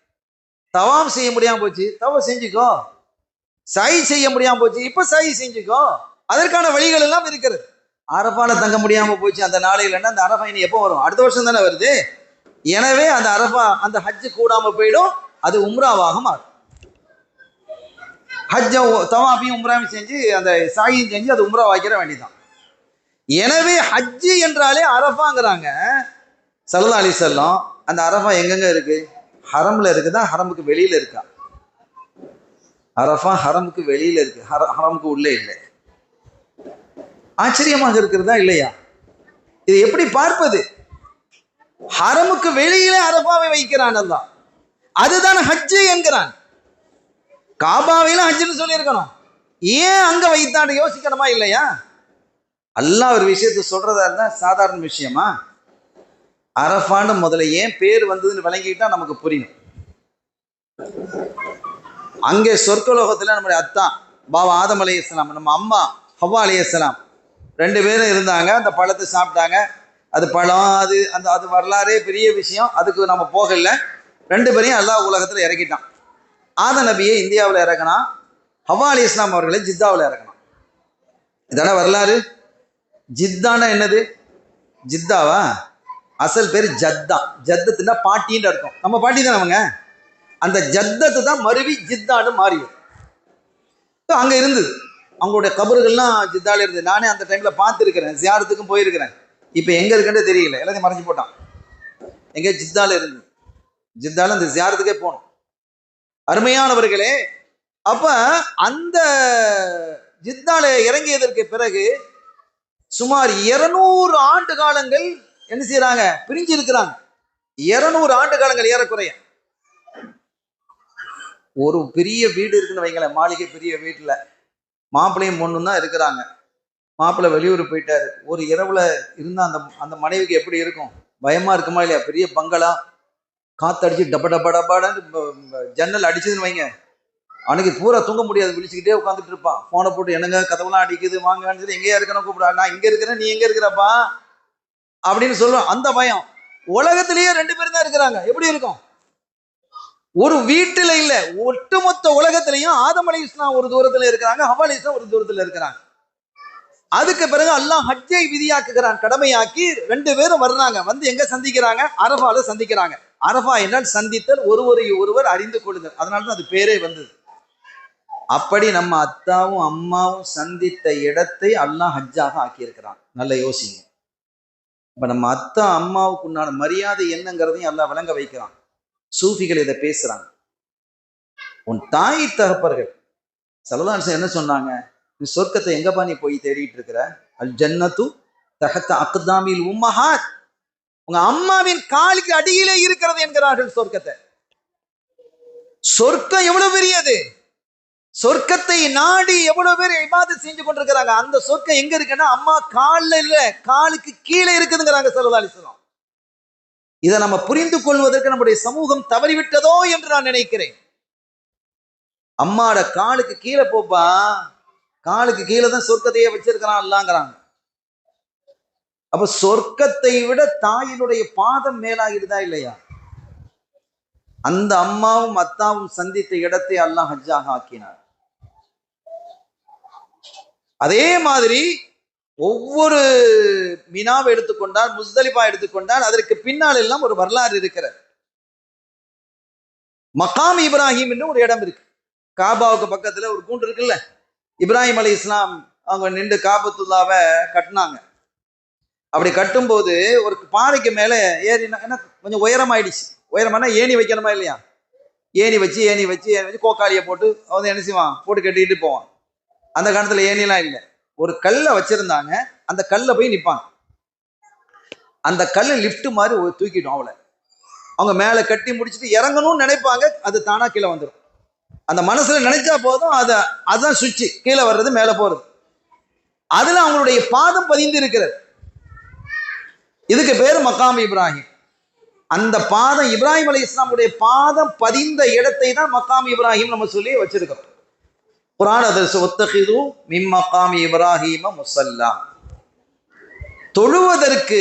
Speaker 1: தவாம் செய்ய முடியாம போச்சு, தவாம் செஞ்சுக்கோ. சை செய்ய முடியாம போச்சு, இப்ப சை செஞ்சுக்கோ. அதற்கான வழிகள் எல்லாம் இருக்கிறது. அரஃபால தங்க முடியாம போச்சு அந்த நாளையிலன்னா அந்த அரஃபா இனி எப்போ வரும்? அடுத்த வருஷம் தானே வருது. எனவே அந்த அரஃபா அந்த ஹஜ்ஜு கூடாம போயிடும், அது உம்ராவாக மாறும். ஹஜ்ஜ தவாஃபையும் உம்ராவையும் செஞ்சு அந்த சாயும் செஞ்சு அது உம்ரா வாக்கிற வேண்டியதான். எனவே ஹஜ்ஜு என்றாலே அரஃபாங்கிறாங்க. ஸல்லல்லாஹு அலைஹி வஸல்லம் அந்த அரஃபா எங்கெங்க இருக்கு? ஹரம்ல இருக்குதா, ஹரமுக்கு வெளியில இருக்கா? அரஃபா ஹரமுக்கு வெளியில இருக்கு, ஹரமுக்கு உள்ளே இல்லை. ஆச்சரியமாக இருக்கிறதா இல்லையா? இது எப்படி பார்ப்பது? ஹரமுக்கு வெளியில அரஃபாவை வைக்கிறான் அல்லாஹ், அதுதான் ஹஜ்ஜு என்கிறான். காபாவையில ஹஜ்ஜுன்னு சொல்லி இருக்கணும், ஏன் அங்க வைத்தான்னு யோசிக்கணுமா இல்லையா? அல்லாஹ் ஒரு விஷயத்தை சொல்றதா இருந்தா சாதாரண விஷயமா? அரஃபான்னு முதல்ல ஏன் பேர் வந்ததுன்னு விளங்கிட்டா நமக்கு புரியும். அங்கே சொர்க்கலோகத்துல நம்முடைய அத்தான் பாபா ஆதம் அலைஹிஸ்ஸலாம், நம்ம அம்மா ஹவ்வா அலைஹிஸ்ஸலாம் 2 பேரும் இருந்தாங்க. அந்த பழத்தை சாப்பிட்டாங்க. அது பழம், அது அந்த அது வரலாறே பெரிய விஷயம், அதுக்கு நம்ம போகல. 2 பேரையும் அல்லாஹ் உலகத்துல இறக்கிட்டான். ஆதம் நபியை இந்தியாவில் இறக்கினான், ஹவ்வா அலைஹிஸ்ஸலாம் அவர்களை ஜித்தாவில் இறக்கினான். இதான வரலாறு. ஜித்தானா என்னது? ஜித்தாவா? அசல் பேர் ஜத்தா. ஜத்தத்துனா பாட்டின்னு அர்த்தம். நம்ம பாட்டி தான் அவங்க. அந்த ஜத்தத்து தான் மருவி ஜித்தான்னு மாறியது. அங்க இருந்தது, அவங்களுடைய கபறுகள்லாம் ஜித்தால இருந்தது. நானே அந்த டைம்ல பார்த்துருக்கிறேன், ஜியாரத்துக்கும் போயிருக்கிறேன். இப்போ எங்க இருக்குன்னு தெரியல, எல்லாத்தையும் மறைஞ்சு போட்டான். எங்க ஜித்தால இருந்து, ஜித்தால அந்த ஜியாரத்துக்கே போனோம். அருமையானவர்களே, அப்ப அந்த ஜித்தால இறங்கியதற்கு பிறகு சுமார் 200 ஆண்டு காலங்கள் என்ன செய்யறாங்க? பிரிஞ்சு இருக்கிறாங்க. 200 ஆண்டு காலங்கள் ஏறக்குறைய. ஒரு பெரிய வீடு இருக்குன்னு வைங்களேன், மாளிகை பெரிய வீட்டுல மாப்பிள்ளையும் பொண்ணும் தான் இருக்கிறாங்க. மாப்பிள்ளை வெளியூர் போயிட்டாரு. ஒரு இரவுல இருந்தா அந்த அந்த மனைவிக்கு எப்படி இருக்கும்? பயமா இருக்குமா இல்லையா? பெரிய பங்களா, காத்தடிச்சு டப்ப டப்ப டப்பாடான்னு ஜன்னல் அடிச்சதுன்னு வைங்க, அன்னைக்கு பூரா தூங்க முடியாது, விழிச்சுக்கிட்டே உட்காந்துட்டு இருப்பான். போனை போட்டு என்னங்க கதவுலாம் அடிக்குது, வாங்கன்னு சொல்லி எங்கேயா இருக்கணும் கூப்பிடா, நான் இங்க இருக்கிறேன், நீ எங்க இருக்கிறப்பா அப்படின்னு சொல்லுவான். அந்த பயம். உலகத்திலேயே 2 பேர் தான் இருக்கிறாங்க. எப்படி இருக்கும்? ஒரு வீட்டுல இல்ல, ஒட்டுமொத்த உலகத்திலையும் ஆதம் அலைஹிஸ்ஸலாம் ஒரு தூரத்துல இருக்கிறாங்க, ஹவ்வா அலைஹிஸ்ஸலாம் ஒரு தூரத்துல இருக்கிறாங்க. அதுக்கு பிறகு அல்லாஹ் ஹஜ்ஜை விதியாக்குகிறான், கடமையாக்கி 2 பேரும் வர்றாங்க. வந்து எங்க சந்திக்கிறாங்க? அரஃபால சந்திக்கிறாங்க. அரஃபா என்றால் சந்தித்தல், ஒருவரை ஒருவர் அறிந்து கொள்ளுதல். அதனாலதான் அது பேரே வந்தது. அப்படி நம்ம அத்தாவும் அம்மாவும் சந்தித்த இடத்தை அல்லாஹ் ஹஜ்ஜாக ஆக்கியிருக்கிறான். நல்ல யோசிங்க. இப்ப நம்ம அத்தா அம்மாவுக்கு உண்டான மரியாதை என்னங்கிறதையும் அல்லாஹ் விளங்க வைக்கிறான். சூஃபிகள் இதை பேசுறாங்க. உன் தாய் தகப்பர்கள் ஸல்லல்லாஹு அலைஹி வஸல்லம் என்ன சொன்னாங்க? நீ சொர்க்கத்தை எங்கப்பா நீ போய் தேடிட்டு இருக்கிற? அல் ஜன்னத்து தஹத்த அக்தாமில் உம்மஹாத், உங்க அம்மாவின் காலுக்கு அடியிலே இருக்கிறது என்கிறார்கள் சொர்க்கத்தை. சொர்க்கம் எவ்வளவு பெரியது! சொர்க்கத்தை நாடி எவ்வளவு பேர் இபாதத் செஞ்சு கொண்டிருக்கிறாங்க. அந்த சொர்க்கம் எங்க இருக்குன்னா அம்மா கால்ல இல்ல, காலுக்கு கீழே இருக்குதுங்கிறாங்க ஸல்லல்லாஹு அலைஹி வஸல்லம். இதை நம்ம புரிந்து கொள்வதற்கு நம்முடைய சமூகம் தவறிவிட்டதோ என்று நான் நினைக்கிறேன். அம்மாட காலுக்கு கீழே போப்பா, காலுக்கு கீழே தான் சொர்க்கத்தையே வச்சிருக்கிறான் அல்லாங்கிறாங்க. அப்ப சொர்க்கத்தை விட தாயினுடைய பாதம் மேலாகிடுதா இல்லையா? அந்த அம்மாவும் அத்தாவும் சந்தித்த இடத்தை அல்லாஹ் ஹஜ்ஜாக ஆக்கினார். அதே மாதிரி ஒவ்வொரு மினாவை எடுத்துக்கொண்டால், முஸ்தலிஃபா எடுத்துக்கொண்டால், அதற்கு பின்னால் எல்லாம் ஒரு வரலாறு இருக்கிறது. மகாம் இப்ராஹிம் என்று ஒரு இடம் இருக்கு. காபாவுக்கு பக்கத்துல ஒரு கூண்டு இருக்குல்ல, இப்ராஹிம் அலைஹிஸ்ஸலாம் அவங்க நின்று காபத்துல்லாவை கட்டினாங்க. அப்படி கட்டும்போது ஒரு பாறைக்கு மேல ஏறி, கொஞ்சம் உயரமாயிடுச்சு. உயரமானா ஏணி வைக்கணுமா இல்லையா? ஏணி வச்சு கோக்காளியை போட்டு அவன் என்ன செய்வான்? போட்டு கட்டிட்டு போவான். அந்த காலத்துல ஏணிலாம் இல்லை, ஒரு கல்லை வச்சிருந்தாங்க. அந்த கல்லை போய் நிற்பாங்க. அந்த கல்லை லிஃப்ட் மாதிரி தூக்கிட்டோம் அவளை. அவங்க மேலே கட்டி முடிச்சுட்டு இறங்கணும்னு நினைப்பாங்க, அது தானா கீழே வந்துடும். அந்த மனசுல நினைச்சா போதும், அதுதான் சுவிட்ச், கீழே வர்றது மேலே போறது. அதுல அவங்களுடைய பாதம் பதிந்து இருக்கிறது. இதுக்கு பேரு மகாம் இப்ராஹிம். அந்த பாதம் இப்ராஹிம் அலைஹிஸ்ஸலாமுடைய பாதம் பதிந்த இடத்தை தான் மகாம் இப்ராஹிம் நம்ம சொல்லி வச்சிருக்கிறோம். குர்ஆன் அதர்ஸ் வத்தகிது மின் மகாம் இப்ராஹிம முஸல்லா. தொழுவதற்கு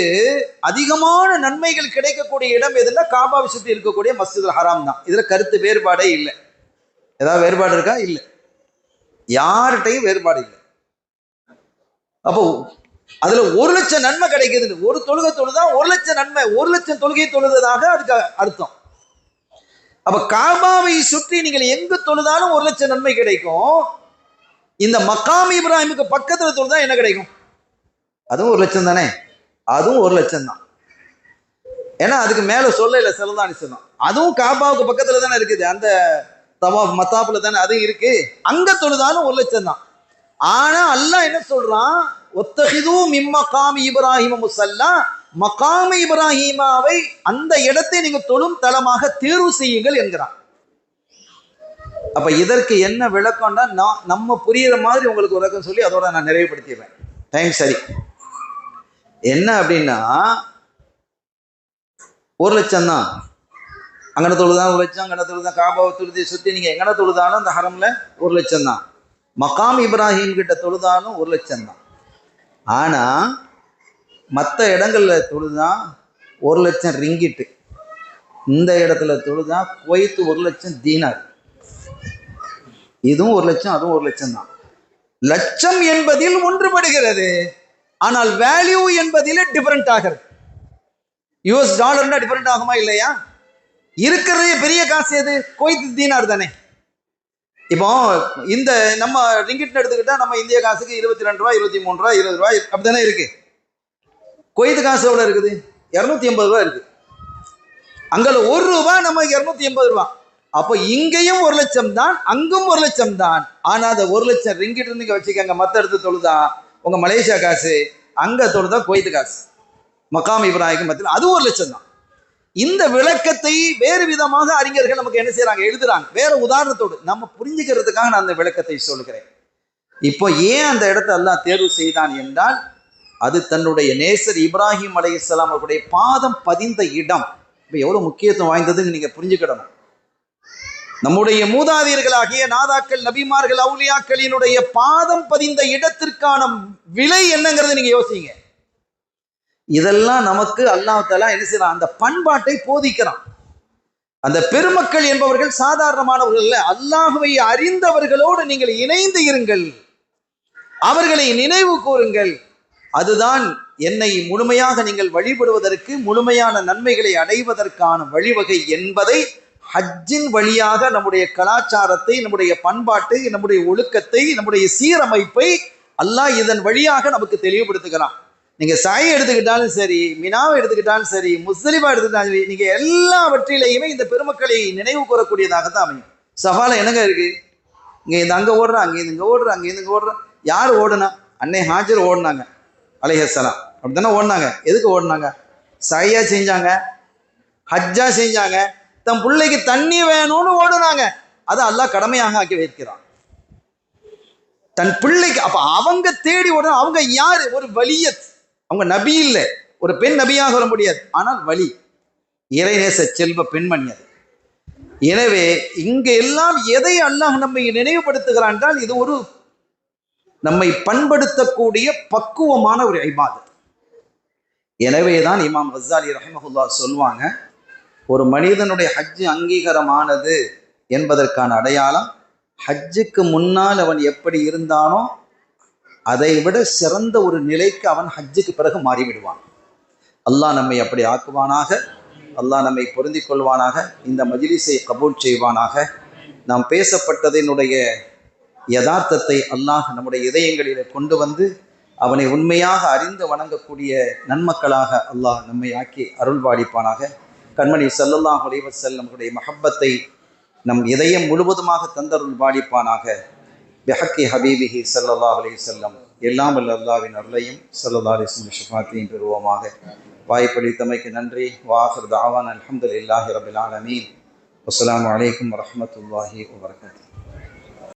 Speaker 1: அதிகமான நன்மைகள் கிடைக்கக்கூடிய இடம் எதுன்னா காபாவை சுற்றி இருக்கக்கூடிய மஸ்ஜிதுல் ஹராம் தான். இதுல கருத்து வேறுபாடே இல்லை. ஏதாவது வேறுபாடு இருக்கா? இல்லை, யார்கிட்டையும் வேறுபாடு இல்லை. அப்போ அதுல 1,00,000 நன்மை கிடைக்குது. ஒரு தொழுகை தொழுதா 1,00,000 நன்மை, 1,00,000 தொழுகை தொழுததாக அதுக்கு அர்த்தம். அப்ப காபாவை சுற்றி நீங்கள் எங்கு தொழுதாலும் 1,00,000 நன்மை கிடைக்கும். இந்த மக்காம் இப்ராஹிமுக்கு பக்கத்துல தொழுதா என்ன கிடைக்கும்? அதுவும் 1,00,000 தானே, அதுவும் 1,00,000 தான். ஏன்னா அதுக்கு மேல சொல்ல இல்லை செல்லதான் சொன்னோம். அதுவும் காபாவுக்கு பக்கத்துல தானே இருக்குது, அந்த தவாஃப் மத்தாப்புல தானே அது இருக்கு. அங்க தொழுதாலும் 1,00,000 தான். ஆனா அல்லாஹ் என்ன சொல்றான், ஒத்தஹிது மின் மகாமி இப்ராஹிம முஸல்லா, மகாமி இப்ராஹிமாவை அந்த இடத்தை நீங்க தொழும் தலமாக தேர்வு செய்யுங்கள் என்கிறான். அப்ப இதற்கு என்ன விளக்கம்னா, நம்ம புரியுற மாதிரி உங்களுக்கு விளக்கம் சொல்லி அதோட நான் நிறைவுபடுத்திடுறேன். டைம் சரி. என்ன அப்படின்னா 1,00,000 தான். அங்கன தொழுதான் 1,00,000, அங்கன தொழுதான் காபாவை தொழுதி சுற்றி நீங்க எங்கன தொழுதாலும் அந்த ஹரம்ல 1,00,000 தான். மகாம் இப்ராஹிம் கிட்ட தொழுதாலும் 1,00,000 தான். ஆனா மற்ற இடங்கள்ல தொழுதா 1,00,000 ரிங்கிட்டு, இந்த இடத்துல தொழுதா குவைத்து 1,00,000 தீனார். இதுவும் 1,00,000, அதுவும் 1,00,000 தான். லட்சம் என்பதில் ஒன்றுபடுகிறது, ஆனால் வேல்யூ என்பதில் டிஃபரெண்ட் ஆகிறது. US டாலர்னா டிஃபரெண்ட் ஆகுமா இல்லையா? இருக்கிறதே பெரிய காசு எது? குவைத் தீனார் தானே. இப்போ இந்த நம்ம ரிங்கிட் எடுத்துக்கிட்டா நம்ம இந்திய காசுக்கு 22 ரூபாய், 23 ரூபாய், 20 ரூபாய் அப்படித்தானே இருக்கு. குவைத் காசு எவ்வளவு இருக்குது? 280 ரூபாய் இருக்கு. அங்கே 1 ரூபாய், நம்ம 280 ரூபாய். அப்போ இங்கேயும் 1,00,000 தான், அங்கும் 1,00,000 தான். ஆனா அந்த 1,00,000 ரிங்கிட் நீங்க வச்சுக்கோங்க. மற்ற இடத்து தொழுதா உங்க மலேசியா காசு, அங்க தொழுதா குவைத் காசு, மக்காம் இப்ராஹிம் மத்தியில் அது 1,00,000 தான். இந்த விளக்கத்தை வேறு விதமாக அறிஞர்கள் நமக்கு என்ன செய்யறாங்க, எழுதுறாங்க. வேற உதாரணத்தோடு நம்ம புரிஞ்சுக்கிறதுக்காக நான் அந்த விளக்கத்தை சொல்லுகிறேன். இப்போ ஏன் அந்த இடத்தை அல்லாஹ் தேர்வு செய்தான் என்றால், அது தன்னுடைய நேசர் இப்ராஹிம் அலைஹிஸ்ஸலாம் அவருடைய பாதம் பதிந்த இடம். இப்போ எவ்வளவு முக்கியத்துவம் வாய்ந்ததுன்னு நீங்க புரிஞ்சுக்கிடணும். நம்முடைய மூதாதையர்களாகிய நாதாக்கள், நபிமார்கள், அவுலியாக்களினுடைய பாதம் பதிந்த இடத்திற்கான விலை என்னங்கிறது நீங்க யோசிங்க. இதெல்லாம் நமக்கு அல்லாஹ் தஆலா என்ன செய்யறான், அந்த பண்பாட்டை போதிக்கிறான். அந்த பெருமக்கள் என்பவர்கள் சாதாரணமானவர்கள் அல்ல. அல்லாஹ்வை அறிந்தவர்களோடு நீங்கள் இணைந்து இருங்கள், அவர்களை நினைவு கூறுங்கள். அதுதான் என்னை முழுமையாக நீங்கள் வழிபடுவதற்கு, முழுமையான நன்மைகளை அடைவதற்கான வழிவகை என்பதை ஹஜ்ஜின் வழியாக நம்முடைய கலாச்சாரத்தை, நம்முடைய பண்பாட்டை, நம்முடைய ஒழுக்கத்தை, நம்முடைய சீரமைப்பை அல்லாஹ் இதன் வழியாக நமக்கு தெளிவுபடுத்துகிறான். நீங்க சாயை எடுத்துக்கிட்டாலும் சரி, மினாவை எடுத்துக்கிட்டாலும் சரி, முஸ்தலிஃபா எடுத்துக்கிட்டாலும் சரி, நீங்க எல்லாவற்றிலையுமே இந்த பெருமக்களை நினைவு கூறக்கூடியதாகத்தான் அமையும். சஃபால என்னங்க இருக்கு? இங்க இந்த அங்க ஓடுறா, அங்க இங்க ஓடுறா, அங்க இங்க ஓடுறா. யார் ஓடுனா? அன்னை ஹாஜர் ஓடினாங்க அலைஹிஸ்ஸலாம். அப்படித்தானே ஓடினாங்க. எதுக்கு ஓடினாங்க? சாயா செஞ்சாங்க, ஹஜ்ஜா செஞ்சாங்க, தன் பிள்ளைக்கு தண்ணி வேணும்னு ஓடுனாங்க. அதை அல்லாஹ் கடமையாக ஆக்கி வைக்கிறான் தன் பிள்ளைக்கு. அப்ப அவங்க தேடி ஓடுற, அவங்க யாரு? ஒரு வலியத். அவங்க நபி இல்லை, ஒரு பெண் நபியாக வர முடியாது, ஆனால் வலி, இறைநேச செல்வ பெண்மணி அது. எனவே இங்க எல்லாம் எதை அல்லாஹ் நம்மை நினைவுபடுத்துகிறான் என்றால், இது ஒரு நம்மை பண்படுத்தக்கூடிய பக்குவமான ஒரு இபாதத். எனவேதான் இமாம் கஸ்ஸாலி ரஹிமஹுல்லாஹ் சொல்வாங்க, ஒரு மனிதனுடைய ஹஜ்ஜு அங்கீகாரமானது என்பதற்கான அடையாளம், ஹஜ்ஜுக்கு முன்னால் அவன் எப்படி இருந்தானோ அதை விட சிறந்த ஒரு நிலைக்கு அவன் ஹஜ்ஜுக்கு பிறகு மாறிவிடுவான். அல்லாஹ் நம்மை அப்படி ஆக்குவானாக. அல்லாஹ் நம்மை பொருந்திக் கொள்வானாக. இந்த மஜ்லிஸை கபூல் செய்வானாக. நாம் பேசப்பட்டதனுடைய யதார்த்தத்தை அல்லாஹ் நம்முடைய இதயங்களிலே கொண்டு வந்து அவனை உண்மையாக அறிந்து வணங்கக்கூடிய நன்மக்களாக அல்லாஹ் நம்மை ஆக்கி அருள்வாளிப்பானாக. கண்மணி ஸல்லல்லாஹு அலைஹி வஸல்லம் நம்முடைய மஹப்பத்தை நம் இதயம் முழுவதுமாக தந்தருள் பாலிப்பானாக. பிஹக்கி ஹபீபிஹி ஸல்லல்லாஹு அலைஹி வஸல்லம். எல்லாம் வல்ல அல்லாஹ்வின் அருளையும் ஸல்லல்லாஹு அலைஹி வஸல்லம் ஷஃபாத்தையும் பெறுவோமாக. வாய்ப்பளித்தமைக்கு நன்றி. வாஹிர் தஅவானா அல்ஹம்துலில்லாஹி ரப்பில் ஆலமீன். வஸ்ஸலாமு அலைக்கும் வரஹ்மத்துல்லாஹி வபரகாத்துஹு.